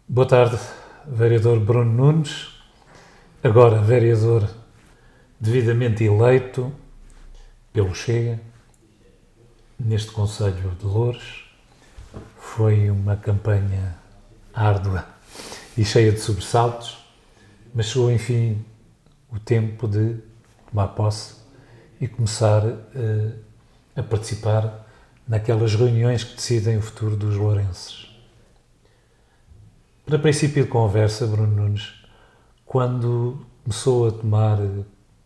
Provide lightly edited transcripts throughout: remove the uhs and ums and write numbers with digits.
Boa tarde, vereador Bruno Nunes, agora vereador devidamente eleito pelo Chega, neste concelho de Loures. Foi uma campanha árdua e cheia de sobressaltos, mas chegou enfim o tempo de tomar posse e começar a participar naquelas reuniões que decidem o futuro dos lourenses. Para princípio de conversa, Bruno Nunes, quando começou a tomar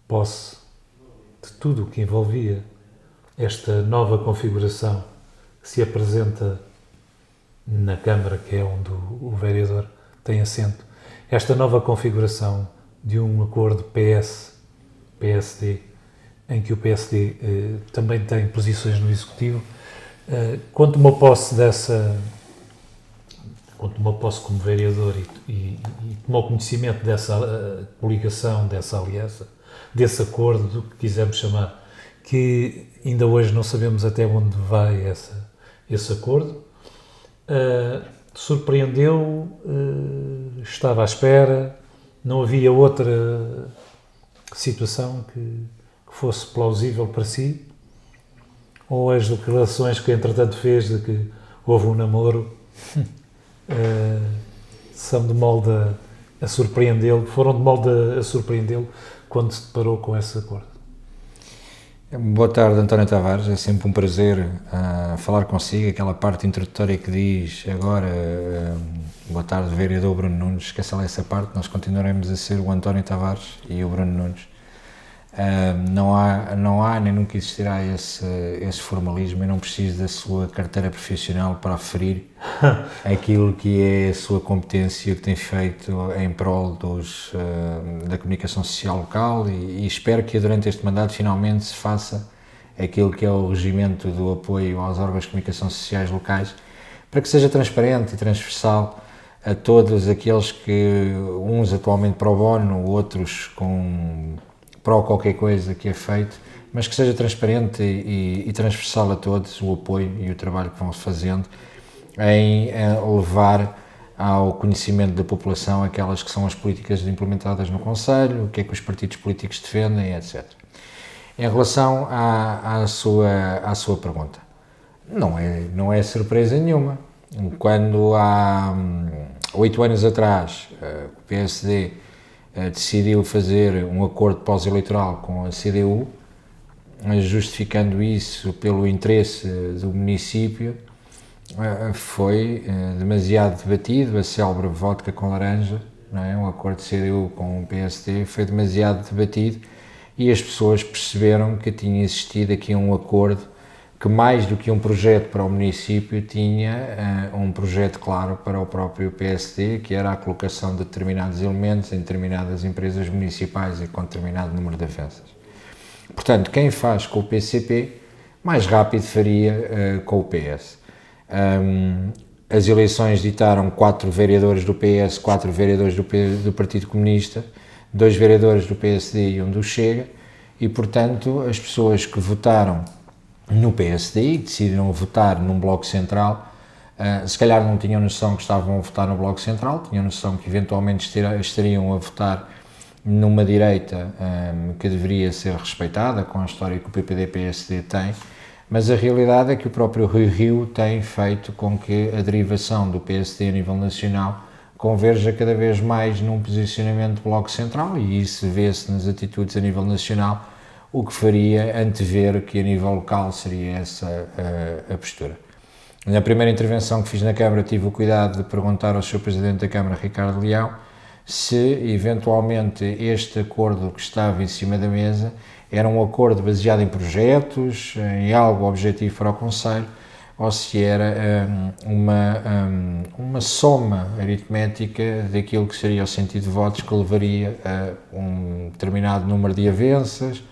posse de tudo o que envolvia esta nova configuração que se apresenta na Câmara, que é onde o vereador tem assento, esta nova configuração de um acordo PS-PSD, em que o PSD também tem posições no Executivo, quando tomou posse como vereador e tomou conhecimento dessa coligação, dessa aliança, desse acordo, do que quisermos chamar, que ainda hoje não sabemos até onde vai esse acordo, surpreendeu, estava à espera, não havia outra situação que fosse plausível para si, ou as declarações que entretanto fez de que houve um namoro são de molde a surpreendê-lo, foram de molde a surpreendê-lo quando se deparou com esse acordo? Boa tarde, António Tavares, é sempre um prazer falar consigo. Aquela parte introdutória que diz agora, boa tarde, vereador Bruno Nunes, esqueça lá essa parte, nós continuaremos a ser o António Tavares e o Bruno Nunes. Não há nem nunca existirá esse formalismo. Eu não preciso da sua carteira profissional para aferir aquilo que é a sua competência que tem feito em prol da comunicação social local e espero que durante este mandato finalmente se faça aquilo que é o regimento do apoio aos órgãos de comunicação sociais locais, para que seja transparente e transversal a todos aqueles que, uns atualmente pro bono, outros com pró qualquer coisa que é feito, mas que seja transparente e transversal a todos o apoio e o trabalho que vão fazendo em levar ao conhecimento da população aquelas que são as políticas implementadas no Conselho, o que é que os partidos políticos defendem, etc. Em relação à sua pergunta, não é surpresa nenhuma. Quando há 8 anos atrás o PSD decidiu fazer um acordo pós-eleitoral com a CDU, justificando isso pelo interesse do município, foi demasiado debatido. A célebre vodka com laranja, não é? Um acordo de CDU com o PSD foi demasiado debatido e as pessoas perceberam que tinha existido aqui um acordo que, mais do que um projeto para o município, tinha um projeto claro para o próprio PSD, que era a colocação de determinados elementos em determinadas empresas municipais e com determinado número de avanças. Portanto, quem faz com o PCP, mais rápido faria com o PS. As eleições ditaram 4 vereadores do PS, 4 vereadores do Partido Comunista, 2 vereadores do PSD e 1 do Chega, e, portanto, as pessoas que votaram no PSD e decidiram votar num Bloco Central, se calhar não tinham noção que estavam a votar no Bloco Central, tinham noção que eventualmente estariam a votar numa direita que deveria ser respeitada, com a história que o PPD-PSD tem, mas a realidade é que o próprio Rui Rio tem feito com que a derivação do PSD a nível nacional converja cada vez mais num posicionamento de Bloco Central, e isso vê-se nas atitudes a nível nacional, o que faria antever que a nível local seria essa a postura. Na primeira intervenção que fiz na Câmara tive o cuidado de perguntar ao Sr. Presidente da Câmara, Ricardo Leão, se eventualmente este acordo que estava em cima da mesa era um acordo baseado em projetos, em algo objetivo para o Conselho, ou se era uma soma aritmética daquilo que seria o sentido de votos que levaria a um determinado número de avanças,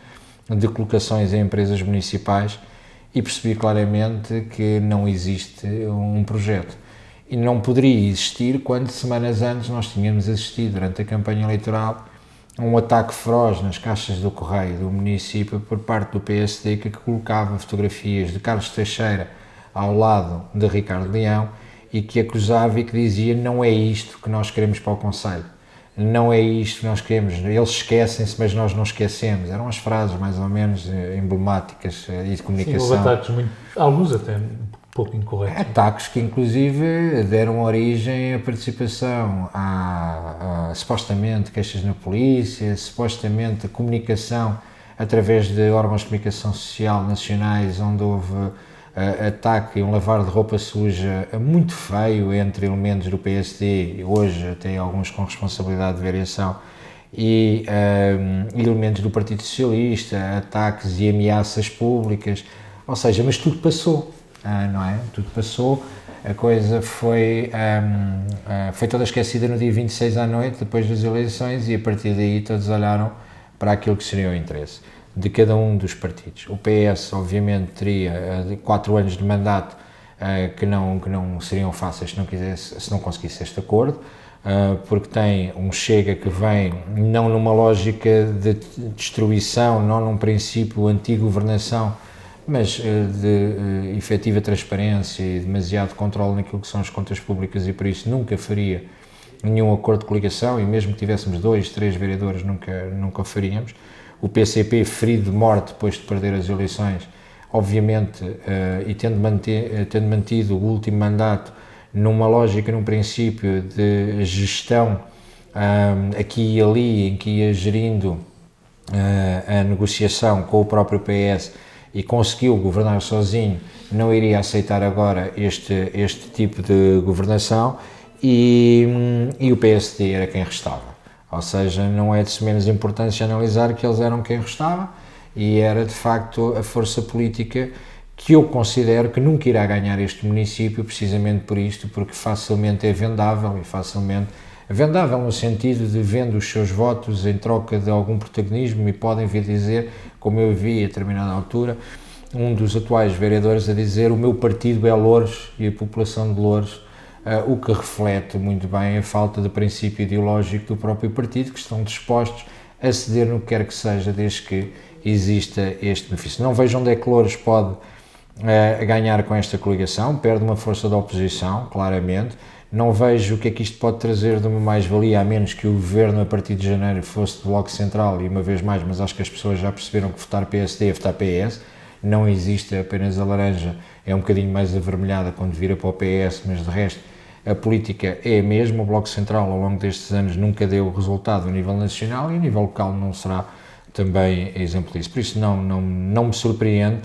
de colocações em empresas municipais, e percebi claramente que não existe um projeto. E não poderia existir quando, semanas antes, nós tínhamos assistido, durante a campanha eleitoral, a um ataque feroz nas caixas do correio do município por parte do PSD, que colocava fotografias de Carlos Teixeira ao lado de Ricardo Leão e que acusava e que dizia: não é isto que nós queremos para o Conselho, não é isto que nós queremos, eles esquecem-se, mas nós não esquecemos. Eram as frases mais ou menos emblemáticas e de comunicação. Sim, houve ataques, alguns até um pouco incorretos. Ataques que inclusive deram origem à participação, a supostamente queixas na polícia, supostamente a comunicação através de órgãos de comunicação social nacionais, onde houve ataque e um lavar de roupa suja muito feio entre elementos do PSD, hoje até alguns com responsabilidade de variação, e elementos do Partido Socialista, ataques e ameaças públicas, ou seja, mas tudo passou, não é? Tudo passou, a coisa foi toda esquecida no dia 26 à noite, depois das eleições, e a partir daí todos olharam para aquilo que seria o interesse de cada um dos partidos. O PS, obviamente, teria 4 anos de mandato que não seriam fáceis se não conseguisse este acordo, porque tem um Chega que vem não numa lógica de destruição, não num princípio anti-governação, mas de efetiva transparência e demasiado controle naquilo que são as contas públicas, e por isso nunca faria nenhum acordo de coligação, e mesmo que tivéssemos 2, 3 vereadores nunca o faríamos. O PCP, ferido de morte depois de perder as eleições, obviamente, e tendo mantido o último mandato numa lógica, num princípio de gestão aqui e ali, em que ia gerindo a negociação com o próprio PS e conseguiu governar sozinho, não iria aceitar agora este tipo de governação, e o PSD era quem restava. Ou seja, não é de menos importância analisar que eles eram quem restava, e era de facto a força política que eu considero que nunca irá ganhar este município, precisamente por isto, porque facilmente é vendável, e facilmente vendável no sentido de vendo os seus votos em troca de algum protagonismo, e podem vir dizer, como eu vi a determinada altura, um dos atuais vereadores a dizer: o meu partido é Loures e a população de Loures, o que reflete muito bem a falta de princípio ideológico do próprio partido, que estão dispostos a ceder no que quer que seja, desde que exista este benefício. Não vejo onde é que Loures pode ganhar com esta coligação, perde uma força da oposição, claramente. Não vejo o que é que isto pode trazer de uma mais-valia, a menos que o governo a partir de janeiro fosse do Bloco Central, e uma vez mais, mas acho que as pessoas já perceberam que votar PSD é votar PS, não existe apenas a laranja, é um bocadinho mais avermelhada quando vira para o PS, mas de resto a política é a mesma. O Bloco Central ao longo destes anos nunca deu resultado a nível nacional, e a nível local não será também exemplo disso, por isso não me surpreende.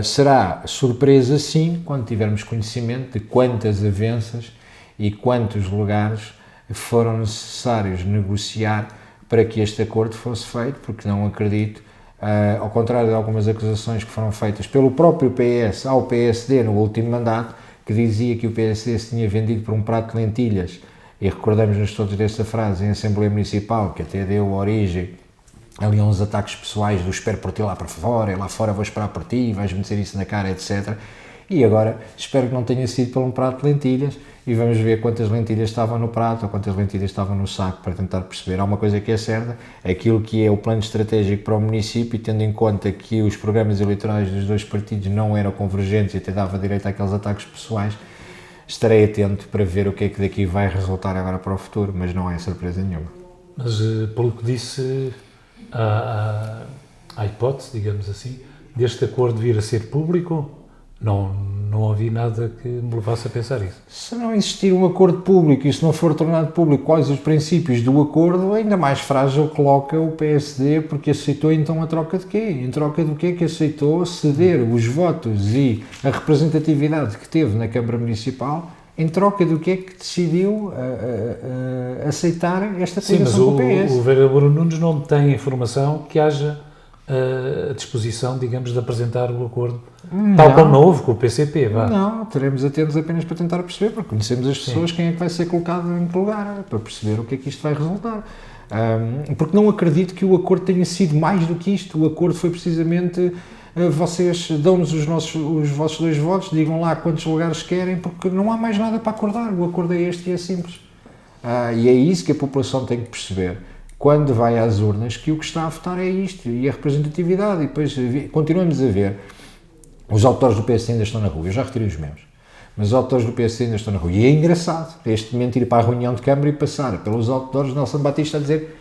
Será surpresa sim quando tivermos conhecimento de quantas avanças e quantos lugares foram necessários negociar para que este acordo fosse feito, porque não acredito, ao contrário de algumas acusações que foram feitas pelo próprio PS ao PSD no último mandato, que dizia que o PSD se tinha vendido por um prato de lentilhas, e recordamos-nos todos desta frase em Assembleia Municipal, que até deu origem ali a uns ataques pessoais do espero por ti lá para fora, e lá fora vou esperar por ti, vais-me dizer isso na cara, etc. E agora espero que não tenha sido por um prato de lentilhas, e vamos ver quantas lentilhas estavam no prato ou quantas lentilhas estavam no saco, para tentar perceber. Há uma coisa que é certa: aquilo que é o plano estratégico para o município, tendo em conta que os programas eleitorais dos dois partidos não eram convergentes e até dava direito àqueles ataques pessoais, estarei atento para ver o que é que daqui vai resultar agora para o futuro, mas não é surpresa nenhuma. Mas pelo que disse, há hipótese, digamos assim, deste acordo vir a ser público. Não ouvi nada que me levasse a pensar isso. Se não existir um acordo público e se não for tornado público quais os princípios do acordo, ainda mais frágil coloca o PSD, porque aceitou então a troca de quê? Em troca do quê que aceitou? Ceder os votos e a representatividade que teve na Câmara Municipal, em troca do que é que decidiu aceitar esta coligação com o PS. O vereador Bruno Nunes não tem informação que haja a disposição, digamos, de apresentar o acordo, tal como não houve com o PCP. Não, estaremos atentos apenas para tentar perceber, porque conhecemos as pessoas, quem é que vai ser colocado em que lugar, para perceber o que é que isto vai resultar. Porque não acredito que o acordo tenha sido mais do que isto. O acordo foi precisamente: vocês dão-nos os vossos 2 votos, digam lá quantos lugares querem, porque não há mais nada para acordar. O acordo é este e é simples. E é isso que a população tem que perceber quando vai às urnas, que o que está a votar é isto, e a representatividade. E depois continuamos a ver, os autores do PS ainda estão na rua, eu já retirei os meus, Mas os outdoors do PSD ainda estão na rua. E é engraçado, neste momento, ir para a reunião de Câmara e passar pelos outdoors de Nelson Batista a dizer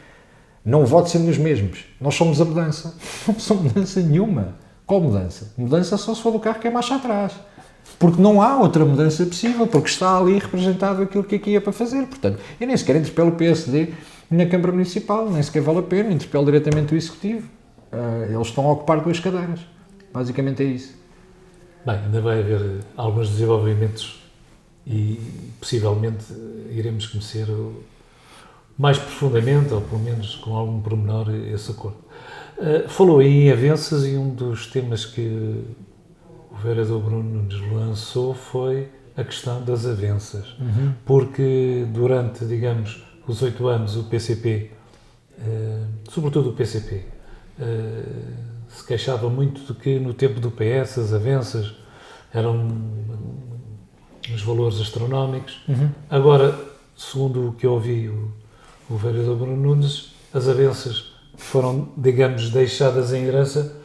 não vote sendo os mesmos, nós somos a mudança. Não somos mudança nenhuma. Qual mudança? Mudança só se for do carro que é marcha atrás. Porque não há outra mudança possível, porque está ali representado aquilo que aqui é para fazer. Portanto, eu nem sequer interpelo o PSD na Câmara Municipal, nem sequer vale a pena, interpelo diretamente o Executivo. Eles estão a ocupar 2 cadeiras. Basicamente é isso. Bem, ainda vai haver alguns desenvolvimentos e possivelmente iremos conhecer mais profundamente, ou pelo menos com algum pormenor, esse acordo. Falou aí em avanças e um dos temas que o vereador Bruno Nunes lançou foi a questão das avanças. Porque durante, digamos, os 8 anos o PCP, sobretudo o PCP, se queixava muito de que no tempo do PS as avanças eram uns valores astronómicos. Agora, segundo o que eu ouvi o vereador Bruno Nunes, as avanças foram, digamos, deixadas em herança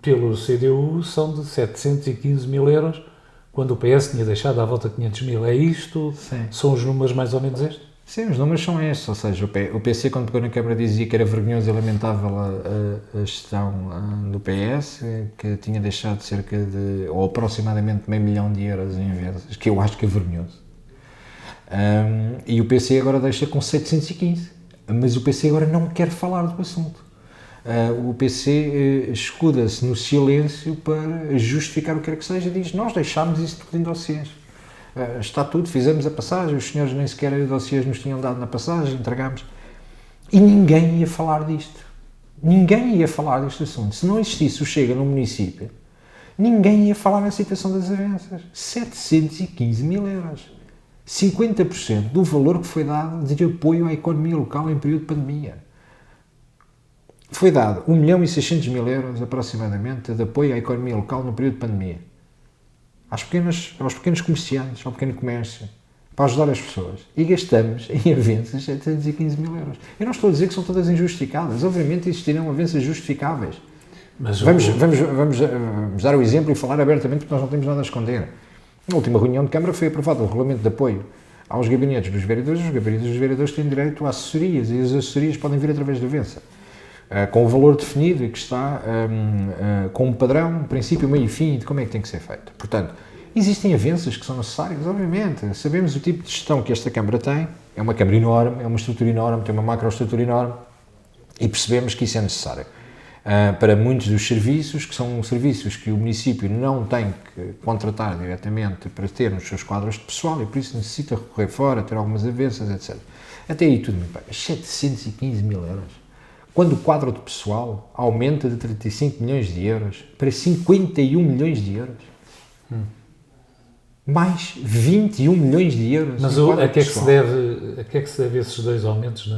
pelo CDU, são de 715 mil euros, quando o PS tinha deixado à volta de 500 mil. É isto? Sim. São os números mais ou menos estes? Sim, os números são estes, ou seja, o PC quando pegou na Câmara dizia que era vergonhoso e lamentável a gestão do PS, que tinha deixado cerca de, ou aproximadamente meio milhão de euros em avanças, que eu acho que é vergonhoso. E o PC agora deixa com 715, mas o PC agora não quer falar do assunto. O PC escuda-se no silêncio para justificar o que quer que seja, diz, nós deixámos isso tudo em dossiês. Está tudo, fizemos a passagem, os senhores nem sequer os dossiês nos tinham dado na passagem, entregámos. E ninguém ia falar disto. Ninguém ia falar deste assunto. Se não existisse o Chega no município, ninguém ia falar na situação das avanças. 715 mil euros. 50% do valor que foi dado de apoio à economia local em período de pandemia. Foi dado 1.600.000 euros, aproximadamente, de apoio à economia local no período de pandemia. Aos pequenos comerciantes, ao pequeno comércio, para ajudar as pessoas. E gastamos em avanças 715 mil euros. Eu não estou a dizer que são todas injustificadas. Obviamente existirão avanças justificáveis. Mas vamos dar o exemplo e falar abertamente, porque nós não temos nada a esconder. Na última reunião de Câmara foi aprovado o regulamento de apoio aos gabinetes dos vereadores. Os gabinetes dos vereadores têm direito a assessorias e as assessorias podem vir através da avança. Com o valor definido e que está com um padrão, princípio, meio e fim de como é que tem que ser feito. Portanto, existem avanças que são necessárias, obviamente. Sabemos o tipo de gestão que esta Câmara tem. É uma Câmara enorme, é uma estrutura enorme, tem uma macroestrutura enorme e percebemos que isso é necessário. Para muitos dos serviços, que são serviços que o município não tem que contratar diretamente para ter nos seus quadros de pessoal e por isso necessita recorrer fora, ter algumas avanças, etc. Até aí tudo muito bem. 715 mil euros. Quando o quadro de pessoal aumenta de 35 milhões de euros para 51 milhões de euros. Mais 21 milhões de euros. Mas a que é que se deve esses dois aumentos,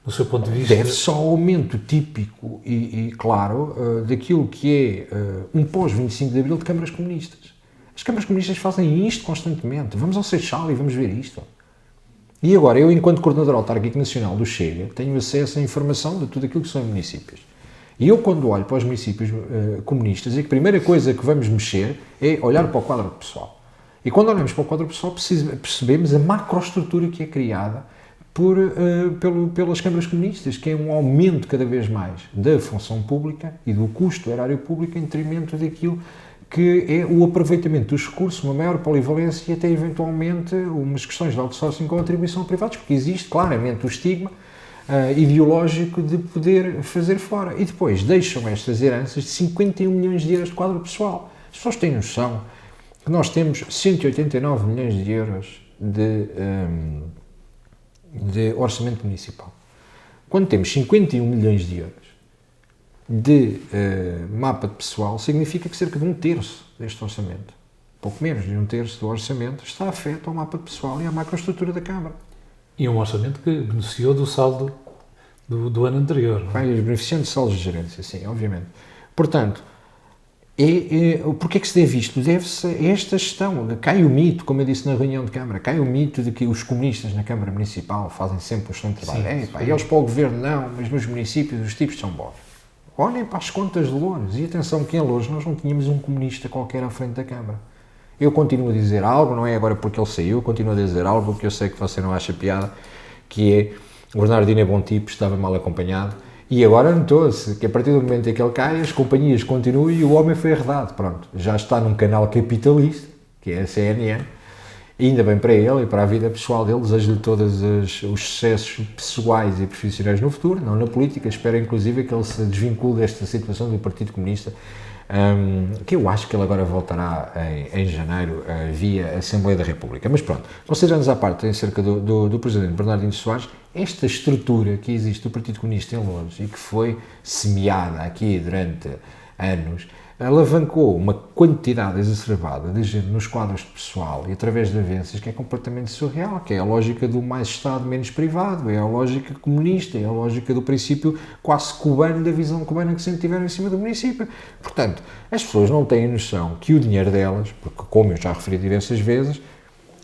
no seu ponto de vista? Deve-se ao aumento típico e claro, daquilo que é um pós-25 de Abril de câmaras comunistas. As câmaras comunistas fazem isto constantemente. Vamos ao Seixal e vamos ver isto. E agora, eu, enquanto coordenador autárquico nacional do Chega, tenho acesso à informação de tudo aquilo que são municípios. E eu, quando olho para os municípios comunistas, a primeira coisa que vamos mexer é olhar para o quadro pessoal. E quando olhamos para o quadro pessoal, percebemos a macroestrutura que é criada pelas câmaras comunistas, que é um aumento cada vez mais da função pública e do custo do erário público em detrimento daquilo que é o aproveitamento dos recursos, uma maior polivalência e até eventualmente umas questões de outsourcing com atribuição a privados, porque existe claramente o estigma ideológico de poder fazer fora. E depois deixam estas heranças de 51 milhões de euros de quadro pessoal. As pessoas têm noção que nós temos 189 milhões de euros de orçamento municipal. Quando temos 51 milhões de euros de mapa de pessoal, significa que cerca de 1/3 deste orçamento, pouco menos de 1/3 do orçamento, está afeto ao mapa de pessoal e à macroestrutura da Câmara. E um orçamento que beneficiou do saldo do ano anterior. Não é? Vai beneficiando de saldos de gerência, sim, obviamente. Portanto, porque é que se deve isto? Deve-se a esta gestão. Cai o mito, como eu disse na reunião de Câmara, cai o mito de que os comunistas na Câmara Municipal fazem sempre um excelente trabalho. E eles para o Governo não, mas nos municípios os tipos são bons. Olhem para as contas de Loures. E atenção que em Loures nós não tínhamos um comunista qualquer à frente da Câmara. Eu continuo a dizer algo, não é agora porque ele saiu, eu continuo a dizer algo que eu sei que você não acha piada, que é, o Bernardino é bom tipo, estava mal acompanhado, e agora notou-se que a partir do momento em que ele cai, as companhias continuam e o homem foi arredado, pronto, já está num canal capitalista, que é a CNN, e ainda bem para ele e para a vida pessoal dele, desejo-lhe todos os sucessos pessoais e profissionais no futuro, não na política, espero inclusive que ele se desvincule desta situação do Partido Comunista, que eu acho que ele agora voltará em janeiro via Assembleia da República. Mas pronto, considerando-nos à parte acerca do Presidente Bernardino Soares, esta estrutura que existe do Partido Comunista em Loures e que foi semeada aqui durante anos, alavancou uma quantidade exacerbada de gente nos quadros de pessoal e através de avanças que é completamente surreal, que é a lógica do mais Estado, menos privado, é a lógica comunista, é a lógica do princípio quase cubano, da visão cubana que sempre tiveram em cima do município. Portanto, as pessoas não têm noção que o dinheiro delas, porque como eu já referi diversas vezes,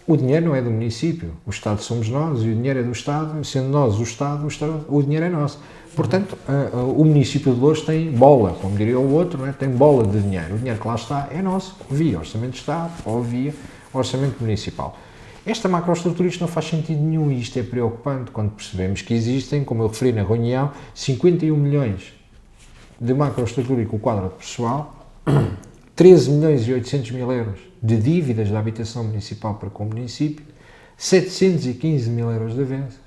o dinheiro não é do município, o Estado somos nós e o dinheiro é do Estado, sendo nós o Estado, o dinheiro é nosso. Portanto, o município de Loures tem bola, como diria o outro, não é? Tem bola de dinheiro. O dinheiro que lá está é nosso, via Orçamento de Estado ou via Orçamento Municipal. Esta macroestrutura, isto não faz sentido nenhum e isto é preocupante quando percebemos que existem, como eu referi na reunião, 51 milhões de macroestrutura e com o quadro de pessoal, 13 milhões e 800 mil euros de dívidas da habitação municipal para com o município, 715 mil euros de avanças.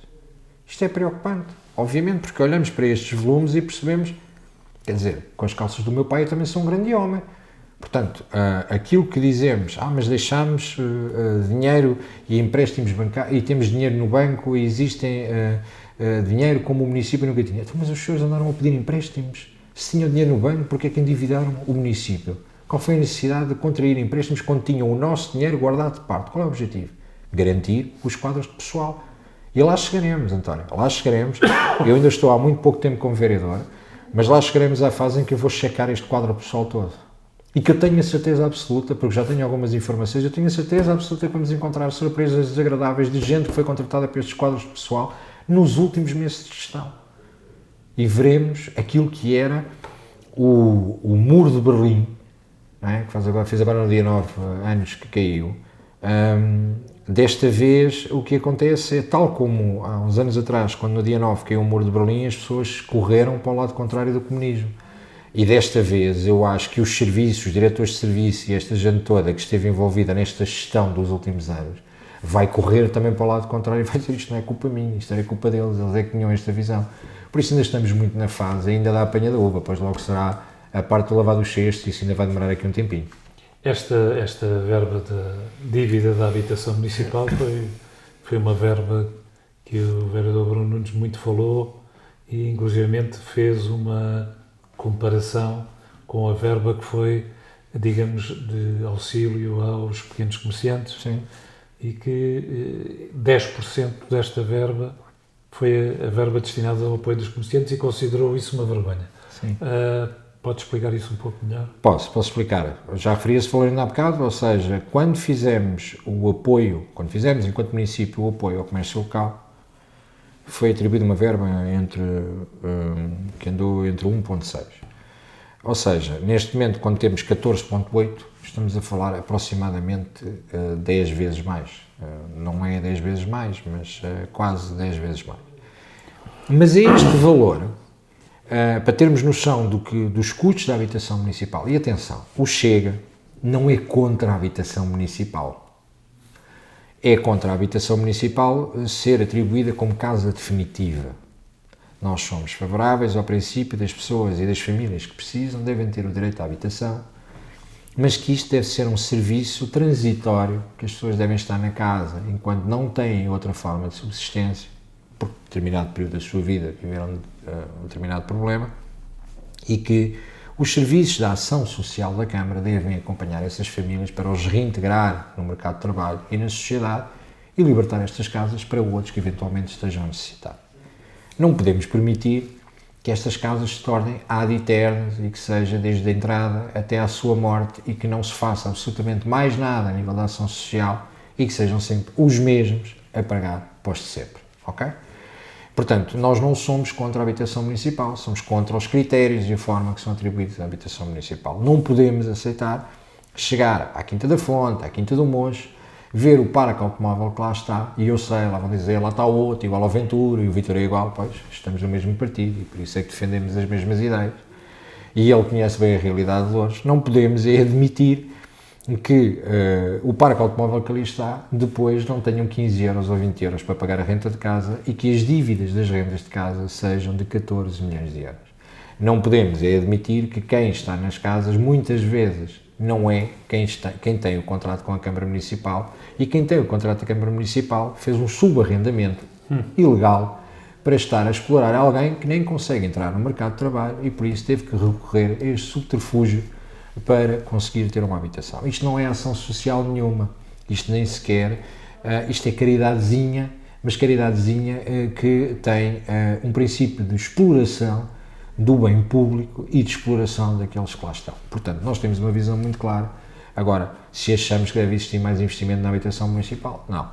Isto é preocupante. Obviamente, porque olhamos para estes volumes e percebemos, quer dizer, com as calças do meu pai eu também sou um grande homem. Portanto, aquilo que dizemos, mas deixamos dinheiro e empréstimos bancários, e temos dinheiro no banco e existem dinheiro como o município nunca tinha. Então, mas os senhores andaram a pedir empréstimos? Se tinham dinheiro no banco, porque é que endividaram o município? Qual foi a necessidade de contrair empréstimos quando tinham o nosso dinheiro guardado de parte? Qual é o objetivo? Garantir os quadros de pessoal. E lá chegaremos, António, lá chegaremos. Eu ainda estou há muito pouco tempo como vereador, mas lá chegaremos à fase em que eu vou checar este quadro pessoal todo. E que eu tenho a certeza absoluta, porque já tenho algumas informações, eu tenho a certeza absoluta que vamos encontrar surpresas desagradáveis de gente que foi contratada para estes quadros de pessoal nos últimos meses de gestão. E veremos aquilo que era o muro de Berlim, não é? Que fez agora no dia 9 anos que caiu. Desta vez, o que acontece é, tal como há uns anos atrás, quando no dia 9 caiu o muro de Berlim, as pessoas correram para o lado contrário do comunismo. E desta vez, eu acho que os serviços, os diretores de serviço e esta gente toda que esteve envolvida nesta gestão dos últimos anos, vai correr também para o lado contrário e vai dizer, isto não é culpa minha, isto é culpa deles, eles é que tinham esta visão. Por isso ainda estamos muito na fase, ainda da apanha da uva, pois logo será a parte do lavar dos cestos e isso ainda vai demorar aqui um tempinho. Esta verba de dívida da habitação municipal foi uma verba que o vereador Bruno Nunes muito falou e inclusivamente fez uma comparação com a verba que foi, digamos, de auxílio aos pequenos comerciantes. Sim. E que 10% desta verba foi a verba destinada ao apoio dos comerciantes e considerou isso uma vergonha. Sim. Pode explicar isso um pouco melhor? Posso explicar. Já referi esse valor ainda há bocado, ou seja, quando fizemos enquanto município o apoio ao comércio local, foi atribuída uma verba que andou entre 1,6. Ou seja, neste momento, quando temos 14,8, estamos a falar aproximadamente 10 vezes mais. Não é 10 vezes mais, mas quase 10 vezes mais. Mas é este valor, para termos noção dos custos da habitação municipal. E atenção, o Chega não é contra a habitação municipal. É contra a habitação municipal ser atribuída como casa definitiva. Nós somos favoráveis ao princípio das pessoas e das famílias que precisam, devem ter o direito à habitação, mas que isto deve ser um serviço transitório, que as pessoas devem estar na casa enquanto não têm outra forma de subsistência, por determinado período da sua vida viveram um determinado problema, e que os serviços da ação social da Câmara devem acompanhar essas famílias para os reintegrar no mercado de trabalho e na sociedade e libertar estas casas para outros que eventualmente estejam a necessitar. Não podemos permitir que estas casas se tornem ad eternas e que seja desde a entrada até à sua morte e que não se faça absolutamente mais nada a nível da ação social e que sejam sempre os mesmos a pagar pós de sempre, ok? Portanto, nós não somos contra a habitação municipal, somos contra os critérios e a forma que são atribuídos à habitação municipal. Não podemos aceitar chegar à Quinta da Fonte, à Quinta do Monte, ver o parque automóvel que lá está, e eu sei, lá vão dizer, lá está o outro, igual ao Ventura, e o Vitor é igual, pois, estamos no mesmo partido, e por isso é que defendemos as mesmas ideias. E ele conhece bem a realidade de Loures. Não podemos é admitir que o parque automóvel que ali está, depois não tenham 15 euros ou 20 euros para pagar a renta de casa e que as dívidas das rendas de casa sejam de 14 milhões de euros. Não podemos é admitir que quem está nas casas, muitas vezes, não é quem tem o contrato com a Câmara Municipal, e quem tem o contrato da Câmara Municipal fez um subarrendamento ilegal para estar a explorar alguém que nem consegue entrar no mercado de trabalho e por isso teve que recorrer a este subterfúgio para conseguir ter uma habitação. Isto não é ação social nenhuma, isto nem sequer, isto é caridadezinha, mas caridadezinha que tem um princípio de exploração do bem público e de exploração daqueles que lá estão. Portanto, nós temos uma visão muito clara. Agora, se achamos que deve existir mais investimento na habitação municipal, não.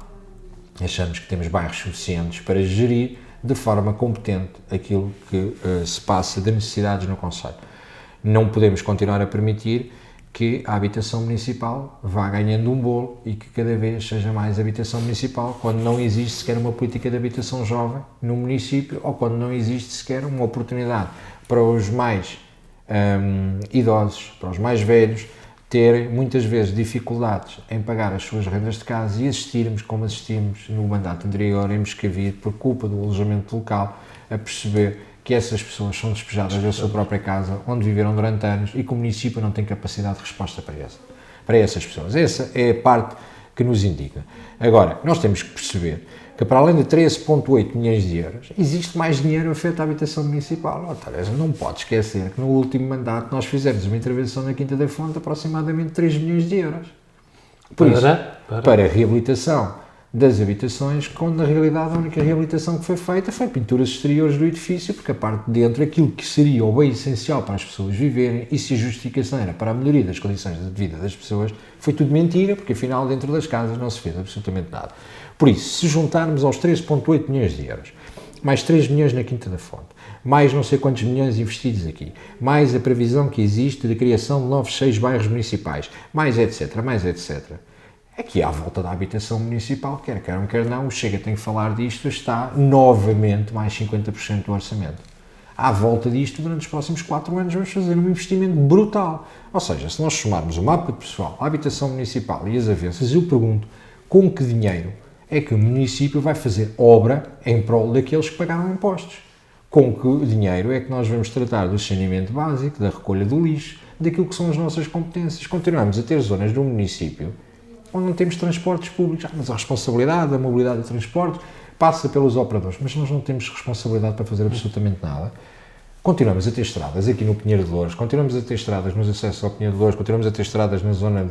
Achamos que temos bairros suficientes para gerir de forma competente aquilo que se passa de necessidades no concelho. Não podemos continuar a permitir que a habitação municipal vá ganhando um bolo e que cada vez seja mais habitação municipal, quando não existe sequer uma política de habitação jovem no município ou quando não existe sequer uma oportunidade para os mais idosos, para os mais velhos, terem muitas vezes dificuldades em pagar as suas rendas de casa e assistirmos, como assistimos no mandato anterior em Moscavide, por culpa do alojamento local, a perceber que essas pessoas são despejadas da sua própria casa, onde viveram durante anos e que o município não tem capacidade de resposta para essas pessoas. Essa é a parte que nos indigna. Agora, nós temos que perceber que para além de 13,8 milhões de euros, existe mais dinheiro feito à habitação municipal. Oh, Teresa, não pode esquecer que no último mandato nós fizemos uma intervenção na Quinta da Fonte de aproximadamente 3 milhões de euros. Por isso, para a reabilitação das habitações, quando na realidade a única reabilitação que foi feita foi pinturas exteriores do edifício, porque a parte de dentro, aquilo que seria o bem essencial para as pessoas viverem, e se a justificação era para a melhoria das condições de vida das pessoas, foi tudo mentira, porque afinal dentro das casas não se fez absolutamente nada. Por isso, se juntarmos aos 13,8 milhões de euros, mais 3 milhões na Quinta da Fonte, mais não sei quantos milhões investidos aqui, mais a previsão que existe de criação de novos 6 bairros municipais, mais etc., aqui à volta da habitação municipal, quer não, o Chega tem que falar disto, está novamente mais 50% do orçamento. À volta disto, durante os próximos 4 anos, vamos fazer um investimento brutal. Ou seja, se nós somarmos o mapa de pessoal, a habitação municipal e as avanças, eu pergunto, com que dinheiro é que o município vai fazer obra em prol daqueles que pagaram impostos? Com que dinheiro é que nós vamos tratar do saneamento básico, da recolha do lixo, daquilo que são as nossas competências? Continuamos a ter zonas do município onde não temos transportes públicos, mas a responsabilidade da mobilidade de transportes passa pelos operadores, mas nós não temos responsabilidade para fazer absolutamente nada. Continuamos a ter estradas aqui no Pinheiro de Loures, continuamos a ter estradas nos acessos ao Pinheiro de Loures, continuamos a ter estradas na zona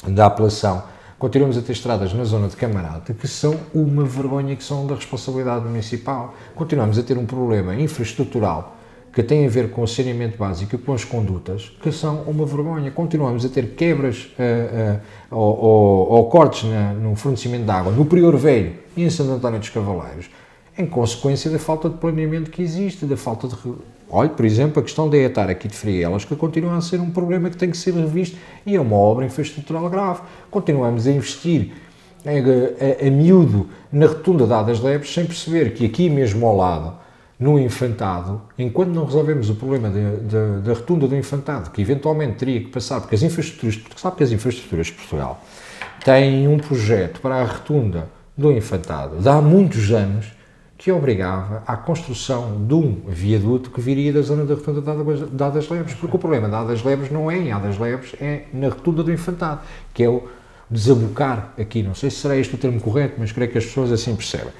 da Apelação, continuamos a ter estradas na zona de Camarate, que são uma vergonha, que são da responsabilidade municipal. Continuamos a ter um problema infraestrutural que tem a ver com o saneamento básico e com as condutas, que são uma vergonha. Continuamos a ter quebras ou cortes no fornecimento de água no Prior Velho e em Santo António dos Cavaleiros, em consequência da falta de planeamento que existe, da falta de... Olha, por exemplo, a questão da ETAR aqui de Frielas, que continua a ser um problema que tem que ser revisto e é uma obra infraestrutural grave. Continuamos a investir a miúdo na rotunda de Adas Lebres, sem perceber que aqui mesmo ao lado, no Infantado, enquanto não resolvemos o problema da rotunda do Infantado, que eventualmente teria que passar, porque as infraestruturas de Portugal têm um projeto para a rotunda do Infantado de há muitos anos que obrigava à construção de um viaduto que viria da zona da rotunda de Adas Lebres, porque o problema de Adas Lebres não é em Adas Lebres, é na rotunda do Infantado, que é o desabocar aqui, não sei se será este o termo correto, mas creio que as pessoas assim percebem.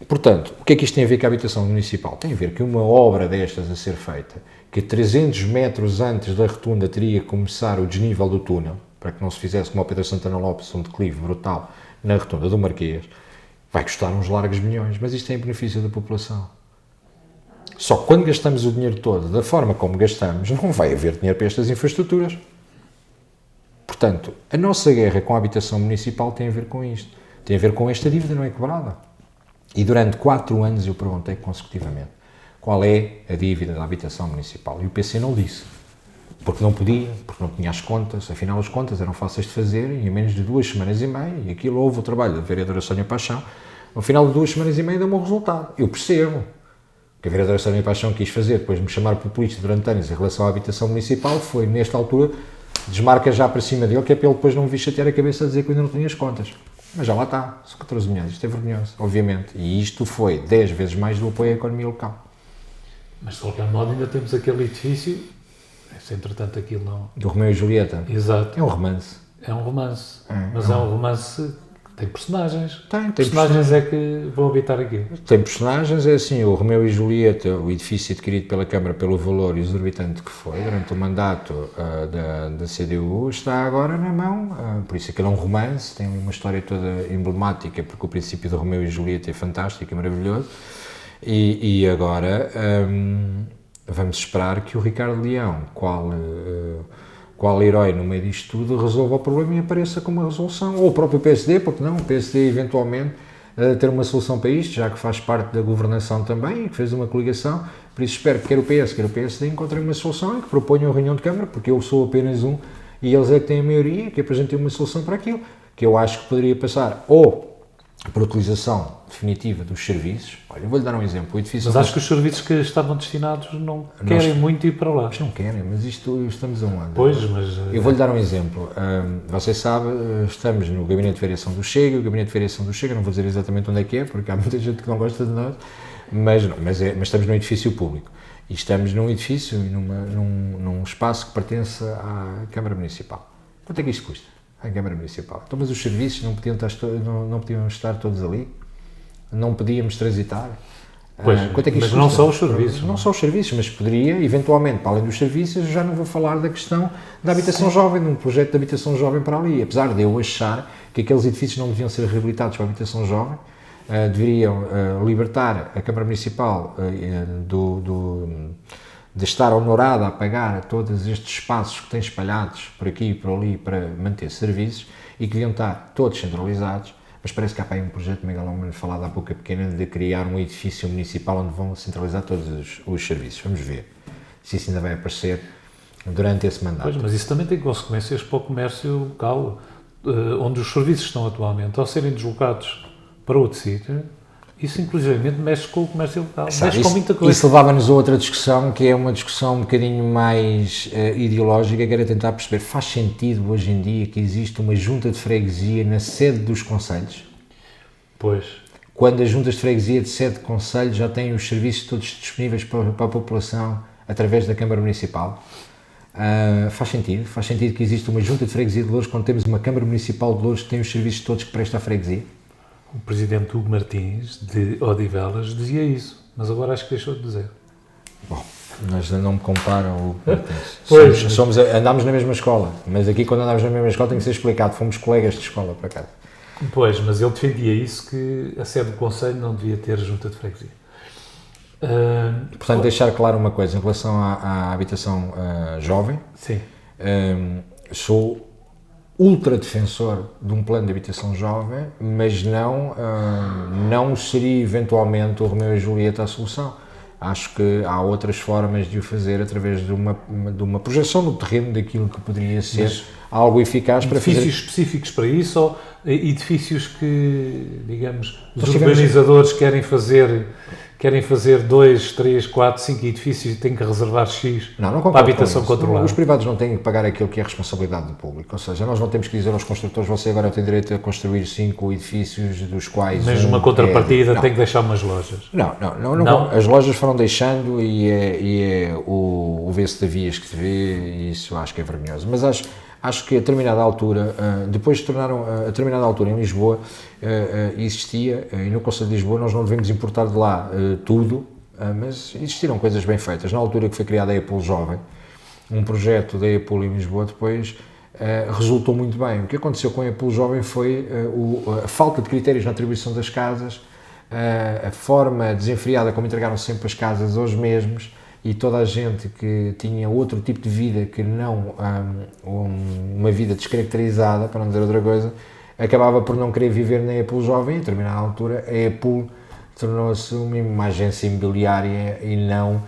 Portanto, o que é que isto tem a ver com a habitação municipal? Tem a ver que uma obra destas a ser feita, que 300 metros antes da rotunda teria que começar o desnível do túnel, para que não se fizesse como ao Pedro Santana Lopes, um declive brutal na rotunda do Marquês, vai custar uns largos milhões, mas isto é em benefício da população. Só que quando gastamos o dinheiro todo da forma como gastamos, não vai haver dinheiro para estas infraestruturas. Portanto, a nossa guerra com a habitação municipal tem a ver com isto. Tem a ver com esta dívida não é cobrada. E durante 4 anos eu perguntei consecutivamente qual é a dívida da habitação municipal. E o PC não disse. porque não podia, porque não tinha as contas, afinal as contas eram fáceis de fazer e em menos de 2 semanas e meia, e aquilo houve o trabalho da vereadora Sónia Paixão, ao final de 2 semanas e meia deu-me um resultado. Eu percebo que a vereadora Sónia Paixão quis fazer, depois de me chamar populista durante anos em relação à habitação municipal, foi nesta altura, desmarca já para cima dele, que é para ele depois não me vir chatear a cabeça a dizer que eu ainda não tinha as contas. Mas já lá está, são 14 milhões, isto é vergonhoso, obviamente, e isto foi 10 vezes mais do apoio à economia local. Mas de qualquer modo ainda temos aquele edifício, se entretanto aquilo não... Do Romeu e Julieta. Exato. É um romance. É um romance, mas é um romance que tem personagens. Tem personagens é que vão habitar aquilo. Tem personagens, é assim, o Romeu e Julieta, o edifício adquirido pela Câmara pelo valor exorbitante que foi durante o mandato da CDU, está agora na mão, por isso aquilo é um romance, tem uma história toda emblemática, porque o princípio do Romeu e Julieta é fantástico, é maravilhoso, e agora vamos esperar que o Ricardo Leão, qual herói no meio disto tudo, resolva o problema e apareça com uma resolução, ou o próprio PSD, porque não, o PSD eventualmente ter uma solução para isto, já que faz parte da governação também e que fez uma coligação, por isso espero que quer o PS, quer o PSD encontrem uma solução e que proponham a reunião de Câmara, porque eu sou apenas um e eles é que têm a maioria, que apresentem uma solução para aquilo, que eu acho que poderia passar ou por utilização definitiva dos serviços. Olha, eu vou-lhe dar um exemplo. O edifício mas acho que os serviços que estavam destinados não querem muito ir para lá. Mas não querem, mas isto estamos a um ano. Pois, mas... Eu vou-lhe dar um exemplo. Você sabe, estamos no Gabinete de Variação do Chega. O Gabinete de Variação do Chega, não vou dizer exatamente onde é que é, porque há muita gente que não gosta de nós, mas estamos num edifício público. E estamos num edifício, num espaço que pertence à Câmara Municipal. Quanto é que isto custa? À Câmara Municipal. Então, mas os serviços não podiam estar todos ali? Não podíamos transitar? Pois, quanto é que isto mas não custa? só os serviços. Não só os serviços, mas poderia, eventualmente, para além dos serviços, já não vou falar da questão da habitação jovem, de um projeto de habitação jovem para ali. Apesar de eu achar que aqueles edifícios não deviam ser reabilitados para a habitação jovem, deveriam libertar a Câmara Municipal de estar honorada a pagar todos estes espaços que têm espalhados por aqui e por ali para manter serviços e que deviam estar todos centralizados, mas parece que há para aí um projeto megalómano falado há pouco pequena de criar um edifício municipal onde vão centralizar todos os serviços. Vamos ver se isso ainda vai aparecer durante esse mandato. Pois, mas isso também tem consequências para o comércio local, onde os serviços estão atualmente, ao serem deslocados para outro sítio. Isso, inclusivamente, mexe com o comércio local, mexe com muita coisa. Isso levava-nos a outra discussão, que é uma discussão um bocadinho mais ideológica, que era tentar perceber, faz sentido hoje em dia que existe uma junta de freguesia na sede dos concelhos? Pois. Quando as juntas de freguesia de sede de concelhos já têm os serviços todos disponíveis para a população através da Câmara Municipal? Faz sentido que existe uma junta de freguesia de Loures quando temos uma Câmara Municipal de Loures que tem os serviços todos que presta à freguesia? O presidente Hugo Martins, de Odivelas, dizia isso, mas agora acho que deixou de dizer. Bom, nós não me comparam o Hugo Martins. Pois, andámos na mesma escola, mas aqui quando andámos na mesma escola tem que ser explicado, fomos colegas de escola, por acaso. Pois, mas ele defendia isso, que a sede do Conselho não devia ter junta de freguesia. Portanto, deixar claro uma coisa, em relação à habitação jovem, sim. Sou ultra defensor de um plano de habitação jovem, mas não seria eventualmente o Romeu e Julieta a solução. Acho que há outras formas de o fazer através de uma projeção no terreno daquilo que poderia ser algo eficaz para fazer. Edifícios específicos para isso ou edifícios que, digamos, os urbanizadores querem fazer 2, 3, 4, 5 edifícios e têm que reservar X para a habitação controlada. Os privados não têm que pagar aquilo que é responsabilidade do público, ou seja, nós não temos que dizer aos construtores, você agora tem direito a construir 5 edifícios, dos quais... Mas uma contrapartida tem que deixar umas lojas. Não. As lojas foram deixando e é o vê-se de vias que se vê, e isso acho que é vergonhoso. Mas acho que a determinada altura, depois se tornaram, a determinada altura em Lisboa, existia, e no Conselho de Lisboa nós não devemos importar de lá tudo, mas existiram coisas bem feitas. Na altura que foi criada a EPUL Jovem, um projeto da EPUL em Lisboa depois resultou muito bem. O que aconteceu com a EPUL Jovem foi a falta de critérios na atribuição das casas, a forma desenfreada como entregaram sempre as casas aos mesmos, e toda a gente que tinha outro tipo de vida que não uma vida descaracterizada, para não dizer outra coisa, acabava por não querer viver na EPUL Jovem, e a determinada altura a EPUL tornou-se uma agência imobiliária e não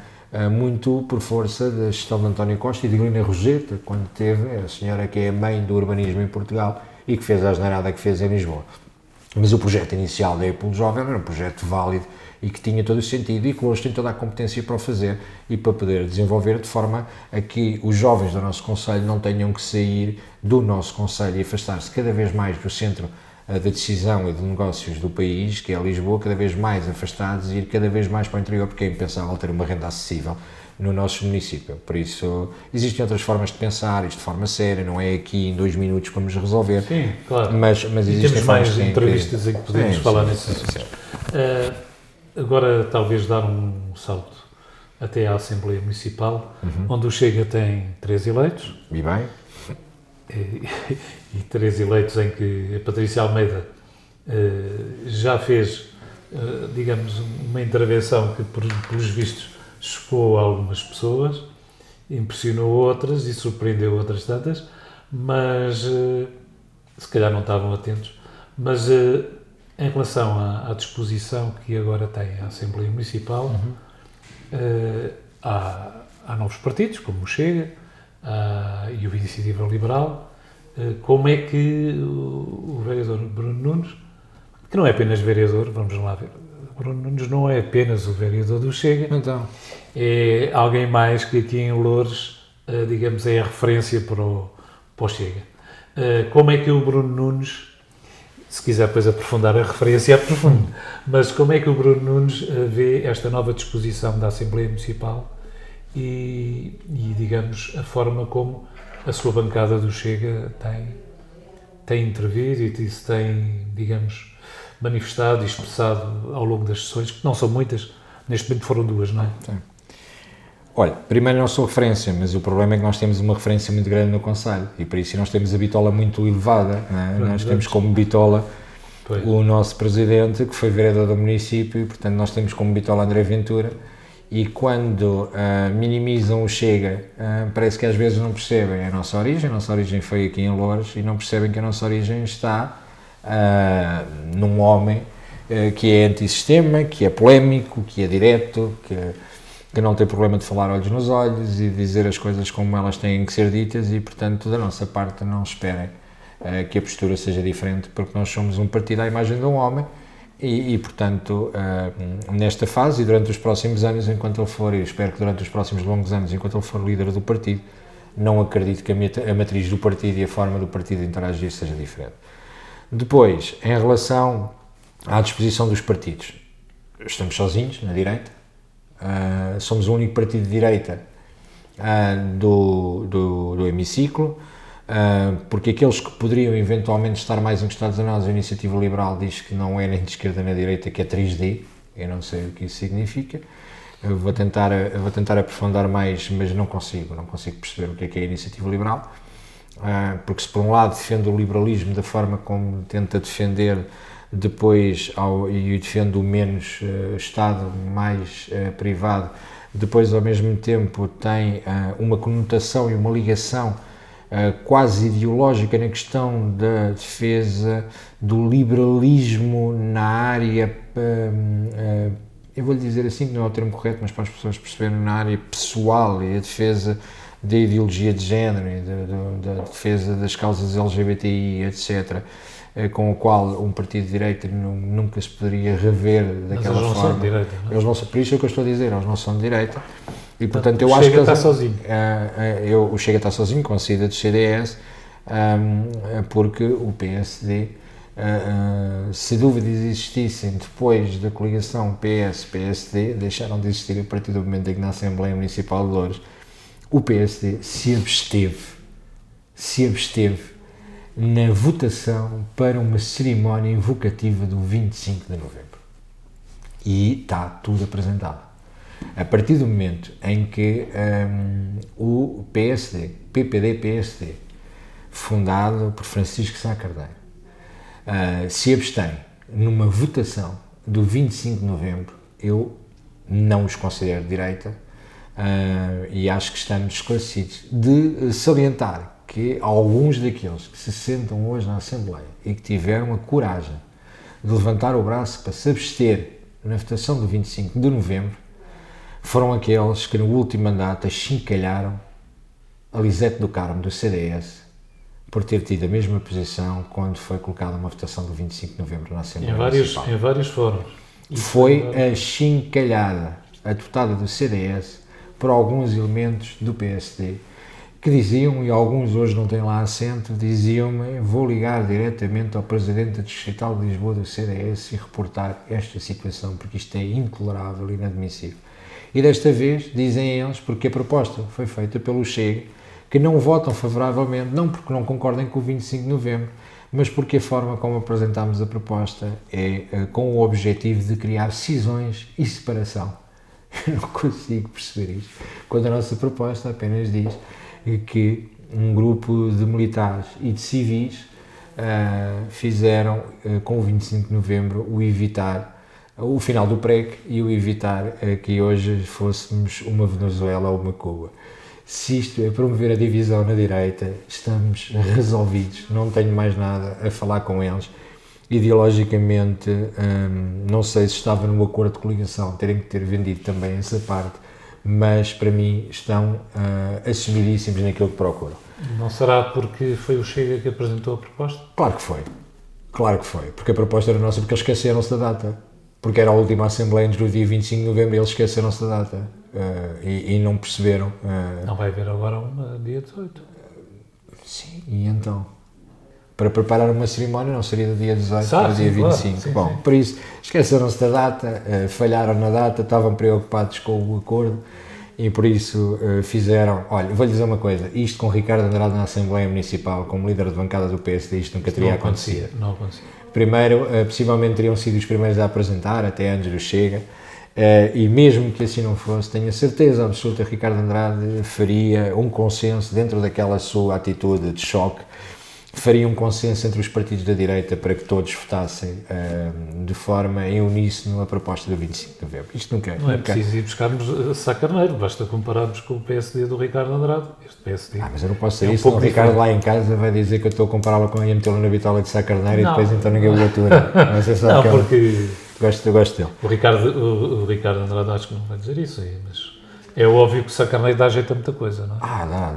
muito por força da gestão de António Costa e de Helena Rogeta, quando teve a senhora que é a mãe do urbanismo em Portugal e que fez a asneirada que fez em Lisboa. Mas o projeto inicial da Apple Jovem era um projeto válido e que tinha todo o sentido e que hoje tem toda a competência para o fazer e para poder desenvolver de forma a que os jovens do nosso concelho não tenham que sair do nosso concelho e afastar-se cada vez mais do centro da decisão e de negócios do país, que é Lisboa, cada vez mais afastados e ir cada vez mais para o interior, porque é impensável ter uma renda acessível no nosso município. Por isso, existem outras formas de pensar, isto de forma séria, não é aqui em 2 minutos que vamos resolver. Sim, claro. Mas existem temos mais entrevistas em que podemos falar nesse assunto. Agora, talvez dar um salto até à Assembleia Municipal, onde o Chega tem 3 eleitos. E bem? E 3 eleitos em que a Patrícia Almeida já fez, digamos, uma intervenção que, pelos vistos, chocou algumas pessoas, impressionou outras e surpreendeu outras tantas, mas se calhar não estavam atentos. Mas em relação à disposição que agora tem a Assembleia Municipal, há novos partidos, como o Chega e o Iniciativa Liberal. Como é que o vereador Bruno Nunes, que não é apenas vereador, vamos lá ver, Bruno Nunes não é apenas o vereador do Chega, Então, é alguém mais que aqui em Loures, digamos, é a referência para o Chega. Como é que o Bruno Nunes, se quiser depois aprofundar a referência, aprofunde, mas como é que o Bruno Nunes vê esta nova disposição da Assembleia Municipal e digamos, a forma como a sua bancada do Chega tem intervido e se tem, digamos, manifestado e expressado ao longo das sessões, que não são muitas, neste momento foram 2, não é? sim. Olha, primeiro não sou referência, mas o problema é que nós temos uma referência muito grande no concelho e por isso nós temos a bitola muito elevada, não é? Nós temos como bitola o nosso presidente, que foi vereador do município, e portanto nós temos como bitola André Ventura, e quando minimizam o Chega, parece que às vezes não percebem a nossa origem foi aqui em Loures, e não percebem que a nossa origem está num homem que é antissistema, que é polémico, que é direto, que não tem problema de falar olhos nos olhos e dizer as coisas como elas têm que ser ditas, e portanto da nossa parte não esperem que a postura seja diferente, porque nós somos um partido à imagem de um homem. E portanto, nesta fase e durante os próximos anos, enquanto ele for, e espero que durante os próximos longos anos, enquanto ele for líder do partido, não acredito que a matriz do partido e a forma do partido interagir seja diferente. Depois, em relação à disposição dos partidos, estamos sozinhos na direita, somos o único partido de direita do hemiciclo, porque aqueles que poderiam eventualmente estar mais encostados a nós, a Iniciativa Liberal diz que não é nem de esquerda nem de direita, que é 3D, eu não sei o que isso significa, eu vou tentar aprofundar mais, mas não consigo perceber o que é a Iniciativa Liberal, porque se por um lado defende o liberalismo da forma como tenta defender depois e defende o menos Estado, mais privado, depois ao mesmo tempo tem uma conotação e uma ligação quase ideológica na questão da defesa do liberalismo na área, eu vou-lhe dizer assim, que não é o termo correto, mas para as pessoas perceberem, na área pessoal, e a defesa da ideologia de género, e da defesa das causas LGBTI, etc., com o qual um partido de direita nunca se poderia rever daquela forma. Mas eles não são de direita, não é? Eles não são, por isso é o que eu estou a dizer, eles não são de direita. E portanto eu acho que o Chega está sozinho. O Chega está sozinho com a saída do CDS, porque o PSD, se dúvidas existissem depois da coligação PS-PSD, deixaram de existir a partir do momento em que na Assembleia Municipal de Loures o PSD se absteve na votação para uma cerimónia invocativa do 25 de novembro. E está tudo apresentado. A partir do momento em que o PSD, PPD-PSD, fundado por Francisco Sá Carneiro, se abstém numa votação do 25 de novembro, eu não os considero de direita e acho que estamos esclarecidos. De salientar que alguns daqueles que se sentam hoje na Assembleia e que tiveram a coragem de levantar o braço para se abster na votação do 25 de novembro, foram aqueles que no último mandato achincalharam a Lisete do Carmo, do CDS, por ter tido a mesma posição quando foi colocada uma votação do 25 de novembro na Assembleia Municipal. Em vários fóruns. Foi achincalhada, a deputada do CDS, por alguns elementos do PSD, que diziam, e alguns hoje não têm lá assento, diziam-me: vou ligar diretamente ao Presidente Distrital de Lisboa do CDS e reportar esta situação, porque isto é intolerável e inadmissível. E desta vez, dizem eles, porque a proposta foi feita pelo Chega, que não votam favoravelmente, não porque não concordem com o 25 de novembro, mas porque a forma como apresentámos a proposta é com o objetivo de criar cisões e separação. Eu não consigo perceber isto, quando a nossa proposta apenas diz que um grupo de militares e de civis fizeram com o 25 de novembro o final do PREC e o evitar que hoje fôssemos uma Venezuela ou uma Cuba. Se isto é promover a divisão na direita, estamos resolvidos, não tenho mais nada a falar com eles. Ideologicamente, não sei se estava no acordo de coligação, terem que ter vendido também essa parte, mas para mim estão assumidíssimos naquilo que procuram. Não será porque foi o Chega que apresentou a proposta? Claro que foi, porque a proposta era nossa, porque eles esqueceram-se da data, porque era a última Assembleia no dia 25 de novembro e eles esqueceram-se da data e não perceberam. Não vai haver agora uma dia 18? Sim, e então? Para preparar uma cerimónia não seria do dia 18 para o dia 25. Claro, sim, bom, sim. Por isso, esqueceram-se da data, falharam na data, estavam preocupados com o acordo e por isso fizeram... Olha, vou-lhe dizer uma coisa, isto com Ricardo Andrade na Assembleia Municipal, como líder de bancada do PSD, isto nunca teria acontecido. Não acontecia. Primeiro, possivelmente teriam sido os primeiros a apresentar, até antes do Chega, e mesmo que assim não fosse, tenho a certeza absoluta que Ricardo Andrade faria um consenso dentro daquela sua atitude de choque, faria um consenso entre os partidos da direita para que todos votassem de forma em uníssono a proposta do 25 de novembro. Isto nunca... Não é preciso ir buscarmos Sá Carneiro, basta compararmos com o PSD do Ricardo Andrade. Este PSD... mas eu não posso ser isso, o Ricardo lá em casa vai dizer que eu estou a compará-lo com a metê-lo na bitola de Sá Carneiro e depois então ninguém o atura. Mas é só não, porque... Eu gosto dele. O Ricardo Andrade acho que não vai dizer isso aí, mas... É óbvio que o Sá Carneiro dá jeito a muita coisa, não é? Dá.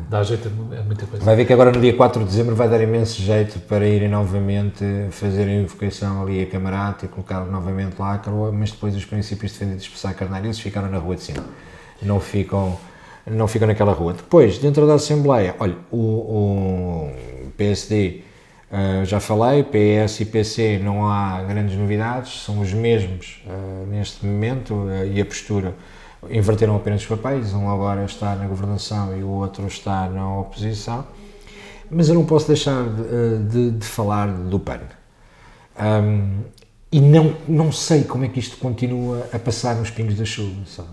Dá jeito a muita coisa. Vai ver que agora no dia 4 de dezembro vai dar imenso jeito para irem novamente fazer a invocação ali a Camarata e colocar novamente lá, mas depois os princípios defendidos por Sá Carneiro, eles ficaram na rua de cima. Não ficam naquela rua. Depois, dentro da Assembleia, olha, o PSD, já falei, PS e PC não há grandes novidades, são os mesmos neste momento e a postura... Inverteram apenas os papéis, um agora está na governação e o outro está na oposição, mas eu não posso deixar de falar do PAN. E não sei como é que isto continua a passar nos pingos da chuva, sabe?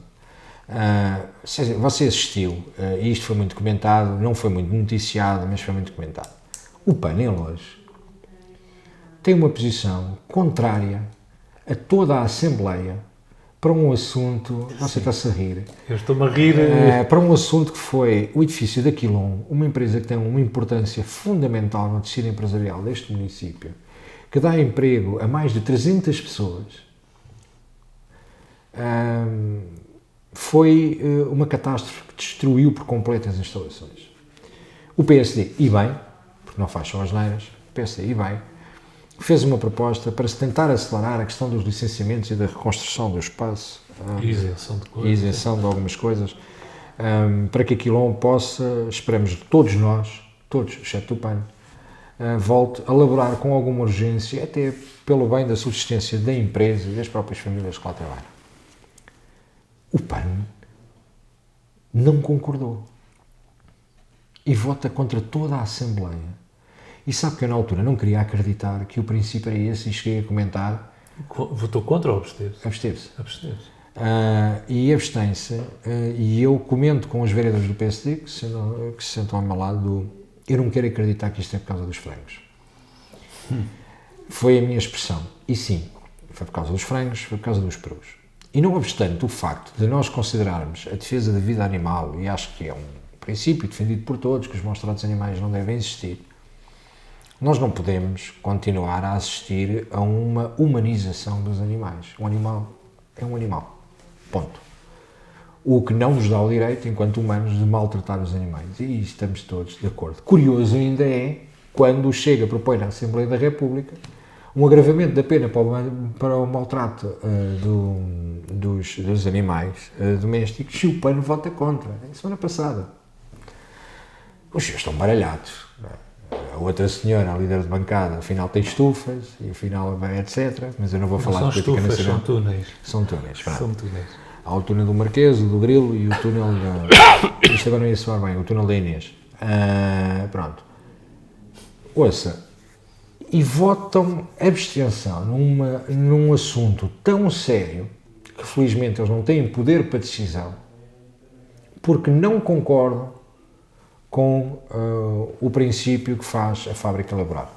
Você assistiu, e isto foi muito comentado, não foi muito noticiado, mas foi muito comentado. O PAN, em Loures, tem uma posição contrária a toda a Assembleia para um assunto, você está-se a rir. Eu estou-me a rir. Para um assunto que foi o edifício da Quilom, uma empresa que tem uma importância fundamental no tecido empresarial deste município, que dá emprego a mais de 300 pessoas, foi uma catástrofe que destruiu por completo as instalações. O PSD, e bem, porque não faz só as neiras, o PSD, e bem, fez uma proposta para se tentar acelerar a questão dos licenciamentos e da reconstrução do espaço. Isenção de algumas coisas, para que a Quilom possa, esperamos todos nós, todos, exceto o PAN, volte a laborar com alguma urgência, até pelo bem da subsistência da empresa e das próprias famílias que lá trabalham. O PAN não concordou e vota contra toda a Assembleia. E sabe que eu na altura não queria acreditar que o princípio era esse e cheguei a comentar... Votou contra ou absteve-se? Absteve-se. Absteve-se. E abstém-se, e eu comento com os vereadores do PSD que se sentam ao meu lado, eu não quero acreditar que isto é por causa dos frangos. Foi a minha expressão. E sim, foi por causa dos frangos, foi por causa dos perus. E não obstante o facto de nós considerarmos a defesa da vida animal, e acho que é um princípio defendido por todos, que os maus-tratos animais não devem existir, nós não podemos continuar a assistir a uma humanização dos animais. Um animal é um animal. Ponto. o que não nos dá o direito, enquanto humanos, de maltratar os animais. E estamos todos de acordo. Curioso ainda é quando o Chega propõe na Assembleia da República um agravamento da pena para o maltrato dos animais domésticos, e o PAN vota contra. Semana passada. Os senhores estão baralhados. A outra senhora, a líder de bancada, afinal tem estufas, e afinal vai etc. Mas eu não vou falar de política nacional. São túneis. São túneis. São túneis. Há o túnel do Marquês, o do Grilo e o túnel da... Isto agora não ia soar bem, o túnel da Inês. Pronto. Ouça, e votam abstenção num assunto tão sério que felizmente eles não têm poder para decisão, porque não concordam com o princípio que faz a fábrica laboral.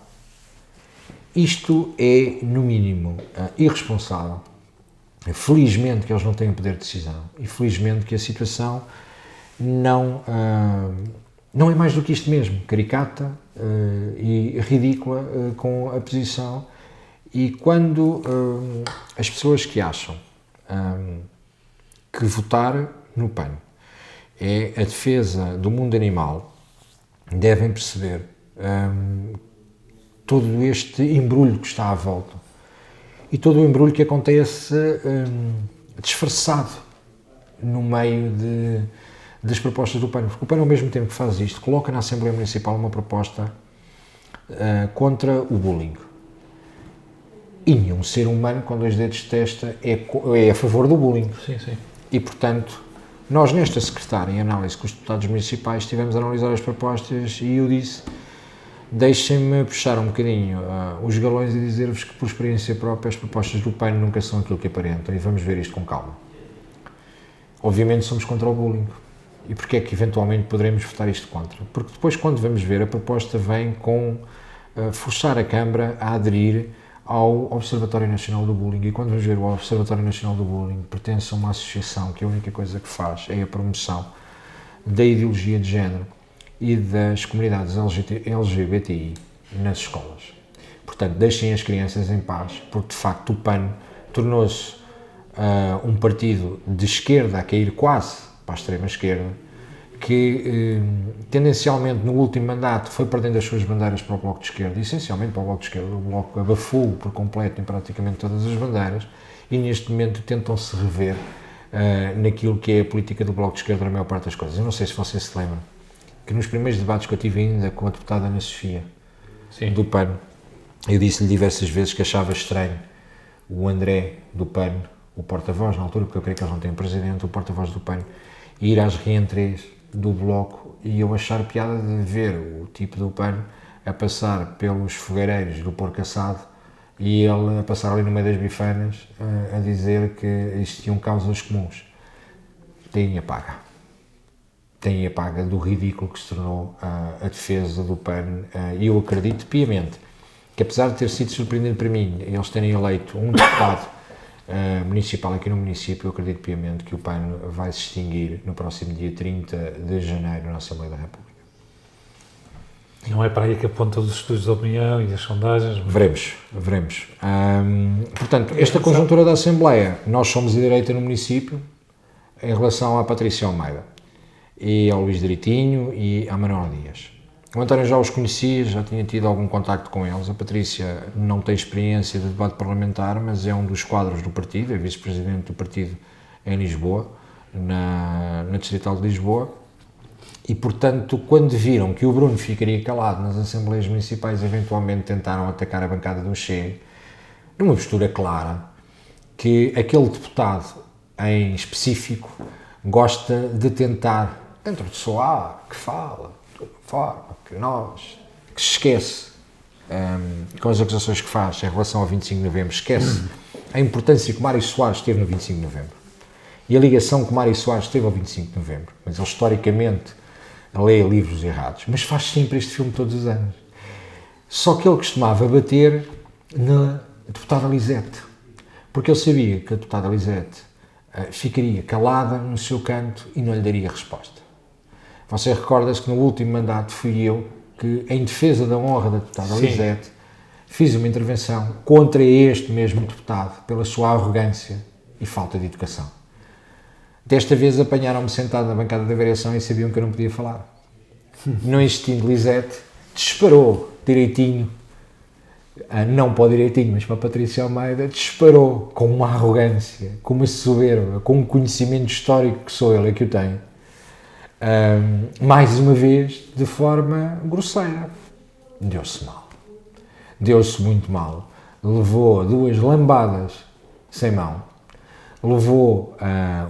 Isto é, no mínimo, irresponsável. Felizmente que eles não têm poder de decisão e felizmente que a situação não é mais do que isto mesmo, caricata e ridícula com a posição. E quando as pessoas que acham que votar no PAN é a defesa do mundo animal, devem perceber todo este embrulho que está à volta e todo o embrulho que acontece disfarçado no meio das propostas do PAN, porque o PAN, ao mesmo tempo que faz isto, coloca na Assembleia Municipal uma proposta contra o bullying. E nenhum ser humano com 2 dedos de testa é a favor do bullying. Sim, sim. E, portanto, nós nesta secretária, em análise com os deputados municipais, estivemos a analisar as propostas e eu disse: deixem-me puxar um bocadinho os galões e dizer-vos que, por experiência própria, as propostas do PAN nunca são aquilo que aparentam, e vamos ver isto com calma. Obviamente somos contra o bullying. E porquê é que eventualmente poderemos votar isto contra? Porque depois, quando vamos ver, a proposta vem com forçar a Câmara a aderir ao Observatório Nacional do Bullying. E quando vamos ver, o Observatório Nacional do Bullying pertence a uma associação que a única coisa que faz é a promoção da ideologia de género e das comunidades LGBTI nas escolas. Portanto, deixem as crianças em paz, porque de facto o PAN tornou-se um partido de esquerda a cair quase para a extrema-esquerda, que tendencialmente no último mandato foi perdendo as suas bandeiras para o Bloco de Esquerda, essencialmente para o Bloco de Esquerda. O Bloco abafou por completo em praticamente todas as bandeiras e neste momento tentam-se rever naquilo que é a política do Bloco de Esquerda na maior parte das coisas. Eu não sei se vocês se lembram que nos primeiros debates que eu tive ainda com a deputada Ana Sofia, sim, do PAN, eu disse-lhe diversas vezes que achava estranho o André do PAN, o porta-voz na altura, porque eu creio que eles não têm presidente, o porta-voz do PAN, ir às reentrées do Bloco e eu achar piada de ver o tipo do PAN a passar pelos fogueireiros do porco assado e ele a passar ali no meio das bifanas a dizer que existiam causas comuns. Tem a paga do ridículo que se tornou a defesa do PAN, e eu acredito piamente que, apesar de ter sido surpreendido para mim eles terem eleito um deputado municipal aqui no município, eu acredito piamente que o PAN vai se extinguir no próximo dia 30 de janeiro na Assembleia da República. Não é para aí que apontam os estudos de opinião e as sondagens? Veremos. Portanto, esta conjuntura da Assembleia, nós somos a direita no município em relação à Patrícia Almeida e ao Luís Direitinho e à Manuel Dias. O António já os conhecia, já tinha tido algum contacto com eles. A Patrícia não tem experiência de debate parlamentar, mas é um dos quadros do partido, é vice-presidente do partido em Lisboa, na Distrital de Lisboa. E, portanto, quando viram que o Bruno ficaria calado nas Assembleias Municipais, eventualmente tentaram atacar a bancada do Chega, numa postura clara que aquele deputado em específico gosta de tentar, dentro de soar, que fala, de uma forma que se esquece, com as acusações que faz em relação ao 25 de novembro, esquece a importância que Mário Soares teve no 25 de novembro e a ligação que Mário Soares teve ao 25 de novembro. Mas ele, historicamente, lê livros errados, mas faz sempre este filme todos os anos. Só que ele costumava bater na deputada Lisete, porque ele sabia que a deputada Lisete ficaria calada no seu canto e não lhe daria resposta. Você recorda-se que no último mandato fui eu que, em defesa da honra da deputada Lisete, fiz uma intervenção contra este mesmo deputado pela sua arrogância e falta de educação. Desta vez apanharam-me sentado na bancada da variação e sabiam que eu não podia falar. Não existindo Lisete, disparou direitinho, não para o direitinho, mas para a Patrícia Almeida, disparou com uma arrogância, com uma soberba, com um conhecimento histórico que sou ele e que o tenho, mais uma vez, de forma grosseira. Deu-se mal. Deu-se muito mal. Levou 2 lambadas sem mão. Levou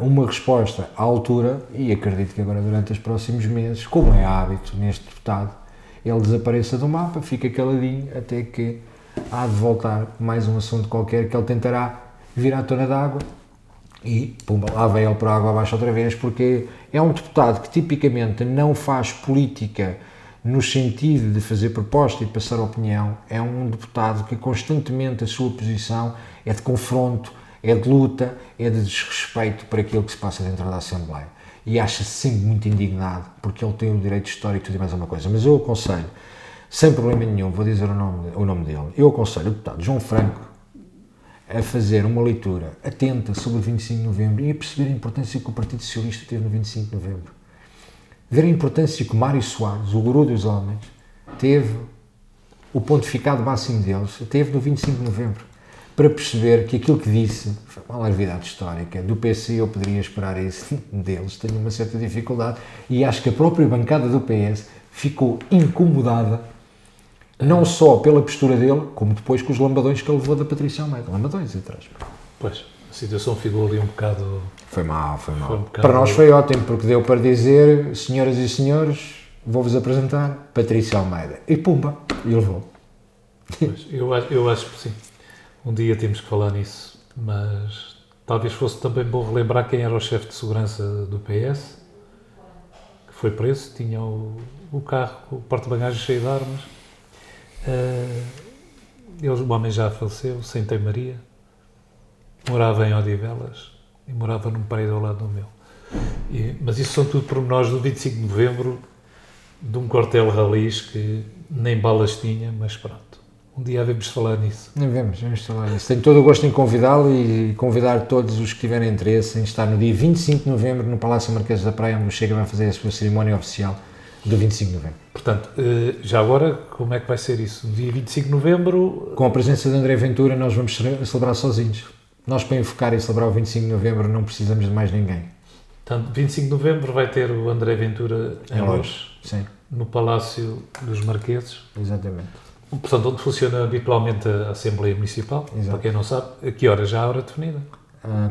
uma resposta à altura e acredito que agora durante os próximos meses, como é hábito neste deputado, ele desapareça do mapa, fica caladinho até que há de voltar mais um assunto qualquer que ele tentará vir à tona d'água e pumba, lá vem ele por água abaixo outra vez, porque é um deputado que tipicamente não faz política no sentido de fazer proposta e de passar opinião, é um deputado que constantemente a sua posição é de confronto, é de luta, é de desrespeito para aquilo que se passa dentro da Assembleia. E acha-se sempre muito indignado, porque ele tem o direito histórico e tudo e mais alguma coisa. Mas eu aconselho, sem problema nenhum, vou dizer o nome dele, eu aconselho o deputado João Franco a fazer uma leitura atenta sobre o 25 de Novembro e a perceber a importância que o Partido Socialista teve no 25 de Novembro. Ver a importância que o Mário Soares, o guru dos homens, teve, o pontificado máximo deles, teve no 25 de Novembro. Para perceber que aquilo que disse foi uma larvidade histórica. Do PC eu poderia esperar isso deles, tenho uma certa dificuldade, e acho que a própria bancada do PS ficou incomodada, não só pela postura dele, como depois com os lambadões que ele levou da Patrícia Almeida. Lambadões atrás. Pois, a situação ficou ali um bocado... Foi mal. bocado... Para nós foi ótimo, porque deu para dizer, senhoras e senhores, vou-vos apresentar Patrícia Almeida. E pumba, e levou. Pois, eu acho que sim. Um dia temos que falar nisso, mas talvez fosse também bom relembrar quem era o chefe de segurança do PS, que foi preso, tinha o carro, o porta-bagagens cheio de armas. O homem já faleceu, sem Maria, morava em Odivelas e morava num prédio ao lado do meu. Mas isso são tudo pormenores do 25 de Novembro, de um quartel ralis que nem balas tinha, mas pronto. Um dia havemos de falar nisso. Vamos falar nisso. Tenho todo o gosto em convidá-lo e convidar todos os que tiverem interesse em estar no dia 25 de Novembro no Palácio Marquês da Praia, onde o Chega vai fazer a sua cerimónia oficial do 25 de Novembro. Portanto, já agora, como é que vai ser isso? No dia 25 de Novembro... Com a presença de André Ventura, nós vamos celebrar sozinhos. Nós, para enfocar e celebrar o 25 de Novembro, não precisamos de mais ninguém. Portanto, 25 de Novembro vai ter o André Ventura em Loures, no Palácio dos Marqueses. Exatamente. Portanto, onde funciona habitualmente a Assembleia Municipal. Exato. Para quem não sabe, a que hora? Já a hora definida?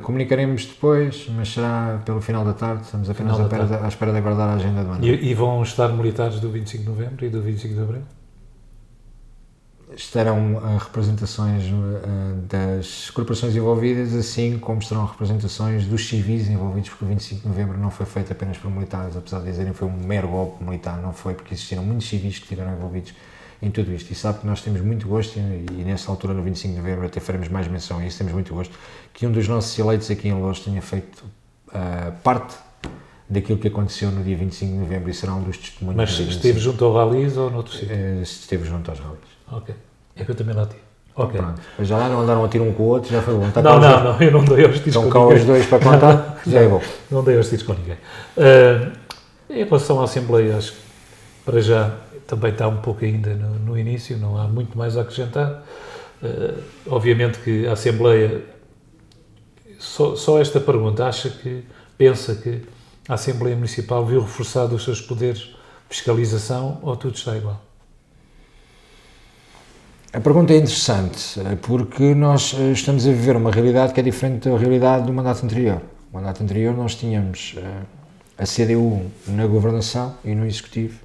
Comunicaremos depois, mas será pelo final da tarde. Estamos apenas à espera de aguardar a agenda do ano. E vão estar militares do 25 de Novembro e do 25 de Abril? Estarão representações das corporações envolvidas, assim como estarão representações dos civis envolvidos, porque o 25 de Novembro não foi feito apenas por militares, apesar de dizerem que foi um mero golpe militar, não foi, porque existiram muitos civis que estiveram envolvidos em tudo isto. E sabe que nós temos muito gosto, e nessa altura, no 25 de Novembro, até faremos mais menção a isso, temos muito gosto, que um dos nossos eleitos aqui em Loures tenha feito parte daquilo que aconteceu no dia 25 de Novembro, e será um dos testemunhos. Mas esteve junto ao Ralis ou noutro sítio? Esteve junto aos Ralis. Ok. É que eu também lá tive. Ok. Pronto. Mas já lá não andaram a tirar um com o outro, já foi bom. Não, eu não dei aos tiros com ninguém. Estão cá os dois para contar, já é bom. Não dei aos tiros com ninguém. Em relação à Assembleia, acho que para já também está um pouco ainda no início, não há muito mais a acrescentar. Obviamente que a Assembleia, só esta pergunta, pensa que a Assembleia Municipal viu reforçado os seus poderes de fiscalização ou tudo está igual? A pergunta é interessante, porque nós estamos a viver uma realidade que é diferente da realidade do mandato anterior. No mandato anterior nós tínhamos a CDU na governação e no executivo,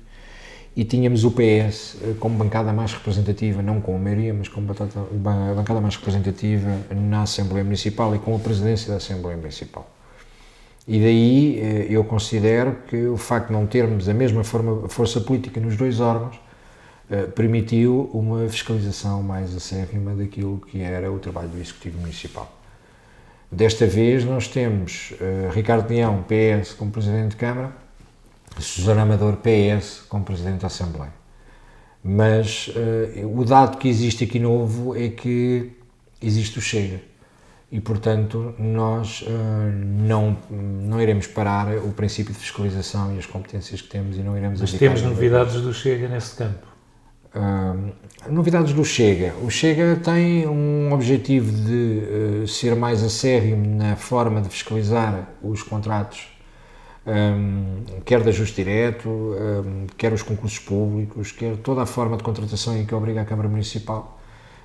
e tínhamos o PS como bancada mais representativa, não com a maioria, mas como bancada mais representativa na Assembleia Municipal e com a presidência da Assembleia Municipal. E daí eu considero que o facto de não termos a mesma força política nos dois órgãos permitiu uma fiscalização mais acérrima daquilo que era o trabalho do Executivo Municipal. Desta vez nós temos Ricardo Leão, PS, como Presidente de Câmara, Susana Amador, PS, como Presidente da Assembleia. Mas o dado que existe aqui novo é que existe o Chega. e, portanto, nós não iremos parar o princípio de fiscalização e as competências que temos e não iremos... Mas temos novidades do Chega nesse campo? Novidades do Chega. O Chega tem um objetivo de ser mais acérrimo na forma de fiscalizar os contratos, quer de ajuste direto, quer os concursos públicos, quer toda a forma de contratação em que obriga a Câmara Municipal.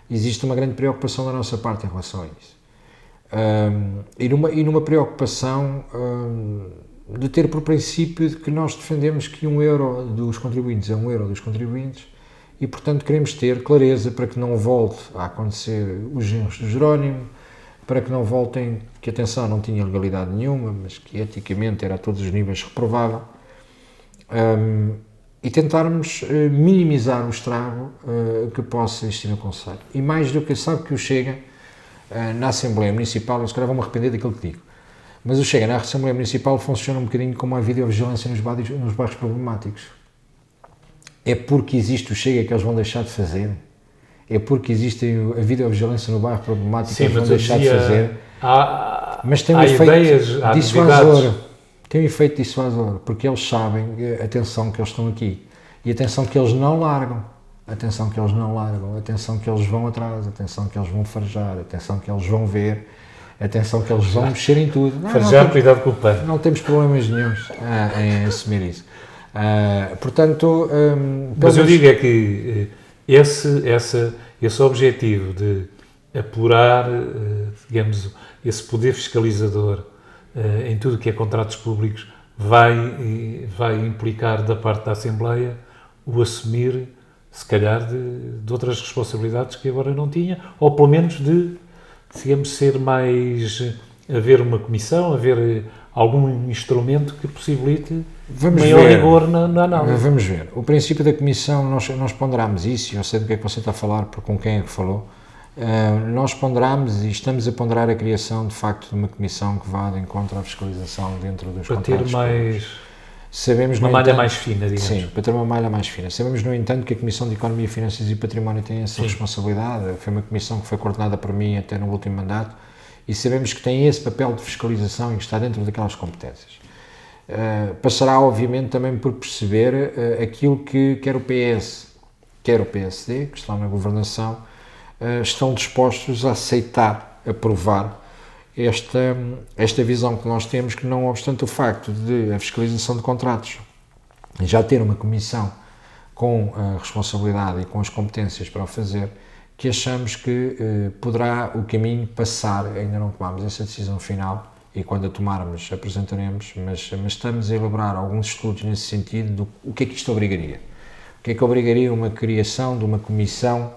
Existe uma grande preocupação da nossa parte em relação a isso. E numa preocupação de ter por princípio de que nós defendemos que €1 dos contribuintes é €1 dos contribuintes e, portanto, queremos ter clareza para que não volte a acontecer os erros do Jerónimo, para que não voltem, que atenção, não tinha legalidade nenhuma, mas que eticamente era a todos os níveis reprovável, e tentarmos minimizar o estrago que possa existir no Conselho. E mais do que sabe que o Chega, na Assembleia Municipal, eu se calhar vou-me arrepender daquilo que digo, mas o Chega na Assembleia Municipal funciona um bocadinho como a videovigilância nos bairros problemáticos. É porque existe o Chega que eles vão deixar de fazer? É porque existe a videovigilância no bairro problemático que eles vão deixar de fazer? Mas tem um efeito dissuasor. Tem um efeito dissuasor, porque eles sabem, atenção, que eles estão aqui. E atenção que eles não largam. Atenção que eles não largam. Atenção que eles vão atrás. Atenção que eles vão farejar. Atenção que eles vão ver. Atenção que eles vão mexer em tudo. Farejar, cuidado com o pano. Não temos problemas nenhuns em assumir isso. Portanto... mas eu digo é que esse objetivo de apurar, digamos, esse poder fiscalizador em tudo o que é contratos públicos vai implicar da parte da Assembleia o assumir, se calhar, de outras responsabilidades que agora não tinha, ou pelo menos de, digamos, ser mais... haver uma comissão, haver algum instrumento que possibilite maior rigor na análise. Vamos ver. O princípio da comissão, nós ponderámos isso, eu sei do que é que você está a falar, com quem é que falou. Nós ponderámos e estamos a ponderar a criação, de facto, de uma comissão que vá de encontro à fiscalização dentro dos contratos. Para ter mais... Sabemos, uma malha mais fina, digamos. Sim, para ter uma malha mais fina. Sabemos, no entanto, que a Comissão de Economia, Finanças e Património tem essa responsabilidade. Foi uma comissão que foi coordenada por mim até no último mandato e sabemos que tem esse papel de fiscalização e que está dentro daquelas competências. Passará, obviamente, também por perceber aquilo que quer o PS, quer o PSD, que estão na governação, estão dispostos a aceitar, aprovar esta visão que nós temos, que não obstante o facto de a fiscalização de contratos já ter uma comissão com a responsabilidade e com as competências para o fazer, que achamos que poderá o caminho passar, ainda não tomamos essa decisão final e quando a tomarmos apresentaremos, mas estamos a elaborar alguns estudos nesse sentido do o que é que isto obrigaria. O que é que obrigaria uma criação de uma comissão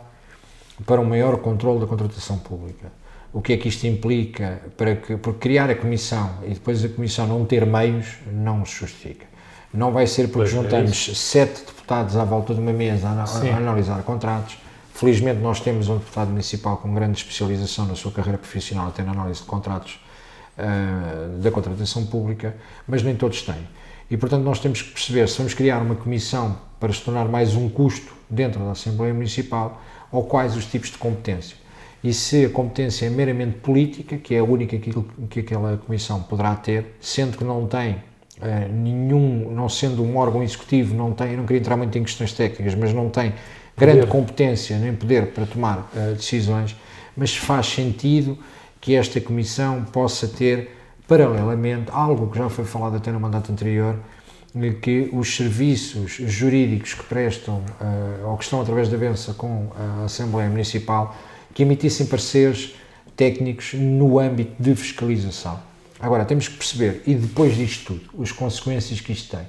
para um maior controle da contratação pública? O que é que isto implica porque criar a comissão e depois a comissão não ter meios não se justifica. Não vai ser porque juntamos 7 deputados à volta de uma mesa a analisar contratos. Felizmente nós temos um deputado municipal com grande especialização na sua carreira profissional, até na análise de contratos da contratação pública, mas nem todos têm. E portanto nós temos que perceber se vamos criar uma comissão para se tornar mais um custo dentro da Assembleia Municipal ou quais os tipos de competência. E se a competência é meramente política, que é a única que aquela comissão poderá ter, sendo que não tem não sendo um órgão executivo, não queria entrar muito em questões técnicas, mas não tem grande competência nem poder para tomar decisões, mas faz sentido que esta comissão possa ter, paralelamente, algo que já foi falado até no mandato anterior, que os serviços jurídicos que prestam ou que estão através da Vença com a Assembleia Municipal, que emitissem pareceres técnicos no âmbito de fiscalização. Agora, temos que perceber, e depois disto tudo, as consequências que isto tem.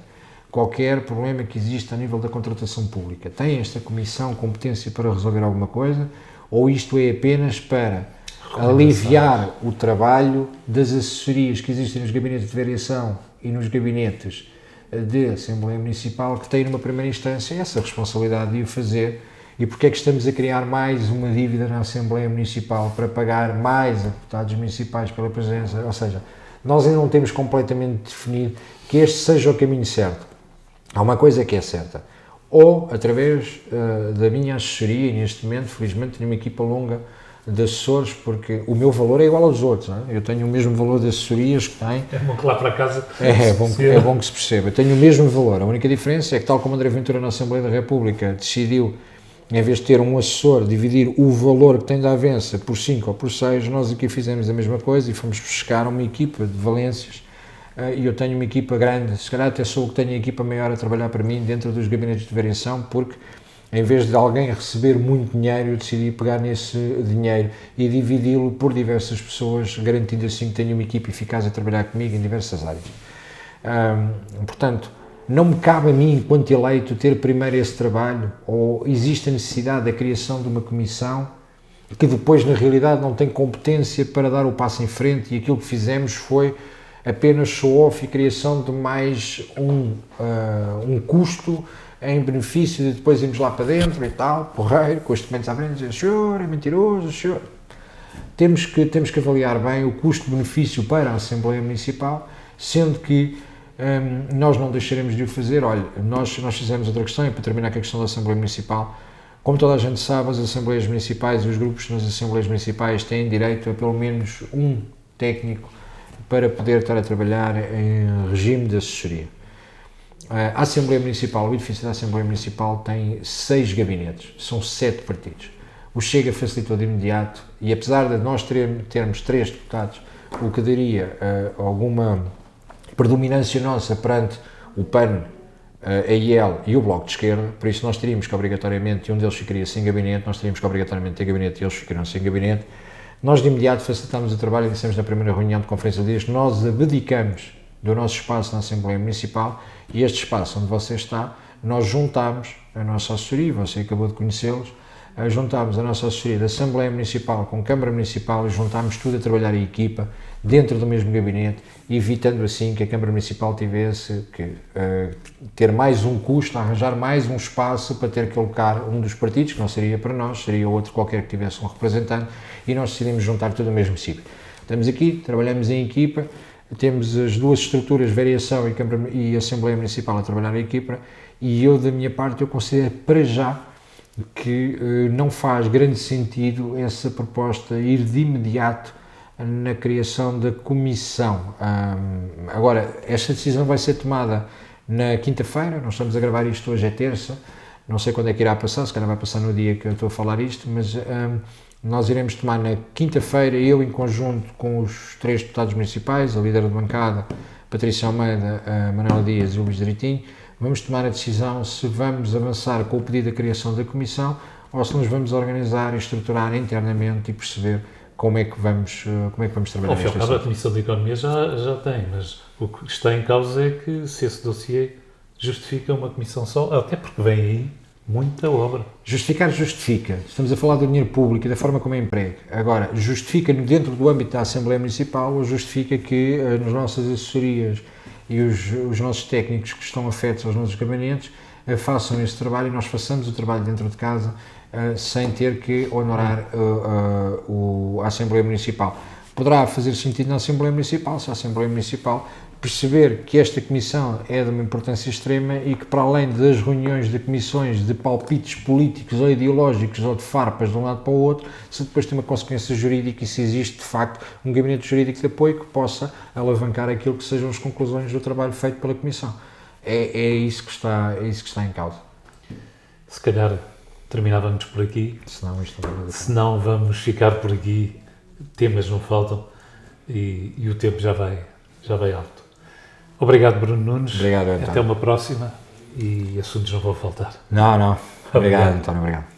Qualquer problema que exista a nível da contratação pública, tem esta comissão competência para resolver alguma coisa, ou isto é apenas para aliviar o trabalho das assessorias que existem nos gabinetes de variação e nos gabinetes de Assembleia Municipal, que têm numa primeira instância essa responsabilidade de o fazer. E porque é que estamos a criar mais uma dívida na Assembleia Municipal para pagar mais a deputados municipais pela presença? Ou seja, nós ainda não temos completamente definido que este seja o caminho certo. Há uma coisa que é certa, ou através da minha assessoria, e neste momento, felizmente, tenho uma equipa longa de assessores, porque o meu valor é igual aos outros, não é? Eu tenho o mesmo valor de assessorias que tem. É bom que lá para casa... É bom que se perceba. Eu tenho o mesmo valor. A única diferença é que, tal como André Ventura na Assembleia da República decidiu, em vez de ter um assessor, dividir o valor que tem da avença por 5 ou por 6, nós aqui fizemos a mesma coisa e fomos buscar uma equipa de valências, e eu tenho uma equipa grande, se calhar até sou o que tenho a equipa maior a trabalhar para mim dentro dos gabinetes de variação, porque em vez de alguém receber muito dinheiro, eu decidi pegar nesse dinheiro e dividi-lo por diversas pessoas, garantindo assim que tenho uma equipe eficaz a trabalhar comigo em diversas áreas. Portanto, não me cabe a mim, enquanto eleito, ter primeiro esse trabalho, ou existe a necessidade da criação de uma comissão que depois, na realidade, não tem competência para dar o passo em frente, e aquilo que fizemos foi apenas show-off e criação de mais um custo em benefício de depois irmos lá para dentro e tal, porreiro, com os documentos à frente, dizer, senhor, é mentiroso, senhor. Temos que avaliar bem o custo-benefício para a Assembleia Municipal, sendo que nós não deixaremos de o fazer. Olha, nós fizemos outra questão, e para terminar com a questão da Assembleia Municipal, como toda a gente sabe, as Assembleias Municipais e os grupos nas Assembleias Municipais têm direito a pelo menos um técnico para poder estar a trabalhar em regime de assessoria. A Assembleia Municipal, o edifício da Assembleia Municipal tem 6 gabinetes, são 7 partidos. O Chega facilitou de imediato, e apesar de nós termos 3 deputados, o que daria alguma predominância nossa perante o PAN, a IEL e o Bloco de Esquerda, por isso nós teríamos que obrigatoriamente, e um deles ficaria sem gabinete, nós teríamos que obrigatoriamente ter gabinete e eles ficariam sem gabinete. Nós de imediato facilitámos o trabalho e dissemos na primeira reunião de conferência de dias que nós abdicamos do nosso espaço na Assembleia Municipal, e este espaço onde você está, nós juntámos a nossa assessoria, você acabou de conhecê-los, juntámos a nossa assessoria da Assembleia Municipal com a Câmara Municipal e juntámos tudo a trabalhar em equipa, dentro do mesmo gabinete, evitando assim que a Câmara Municipal tivesse que ter mais um custo, arranjar mais um espaço para ter que alocar um dos partidos, que não seria para nós, seria outro qualquer que tivesse um representante, e nós decidimos juntar tudo no mesmo sítio. Estamos aqui, trabalhamos em equipa, temos as duas estruturas, variação e Assembleia Municipal, a trabalhar em equipa, e eu, da minha parte, eu considero para já que não faz grande sentido essa proposta ir de imediato na criação da comissão. Agora, esta decisão vai ser tomada na quinta-feira, nós estamos a gravar isto hoje, é terça, não sei quando é que irá passar, se calhar vai passar no dia que eu estou a falar isto, mas nós iremos tomar na quinta-feira, eu em conjunto com os 3 deputados municipais, a líder de bancada, Patrícia Almeida, a Manuela Dias e o Luís Direitinho, vamos tomar a decisão se vamos avançar com o pedido da criação da comissão ou se nos vamos organizar e estruturar internamente e perceber como é que vamos trabalhar. Ao fim, a Comissão de Economia já tem, mas o que está em causa é que se esse dossiê justifica uma comissão só, até porque vem aí muita obra. Justificar justifica. Estamos a falar do dinheiro público e da forma como é emprego. Agora, justifica dentro do âmbito da Assembleia Municipal ou justifica que nas nossas assessorias e os nossos técnicos que estão afetos aos nossos gabinetes façam esse trabalho e nós façamos o trabalho dentro de casa sem ter que honorar a Assembleia Municipal. Poderá fazer sentido na Assembleia Municipal se a Assembleia Municipal perceber que esta comissão é de uma importância extrema e que, para além das reuniões de comissões de palpites políticos ou ideológicos ou de farpas de um lado para o outro, se depois tem uma consequência jurídica e se existe, de facto, um gabinete jurídico de apoio que possa alavancar aquilo que sejam as conclusões do trabalho feito pela comissão. É isso que está em causa. Se calhar terminávamos por aqui, senão vamos ficar por aqui, temas não faltam e o tempo já vai alto. Obrigado, Bruno Nunes. Obrigado, António. Até uma próxima e assuntos não vão faltar. Não. Obrigado, António. Obrigado.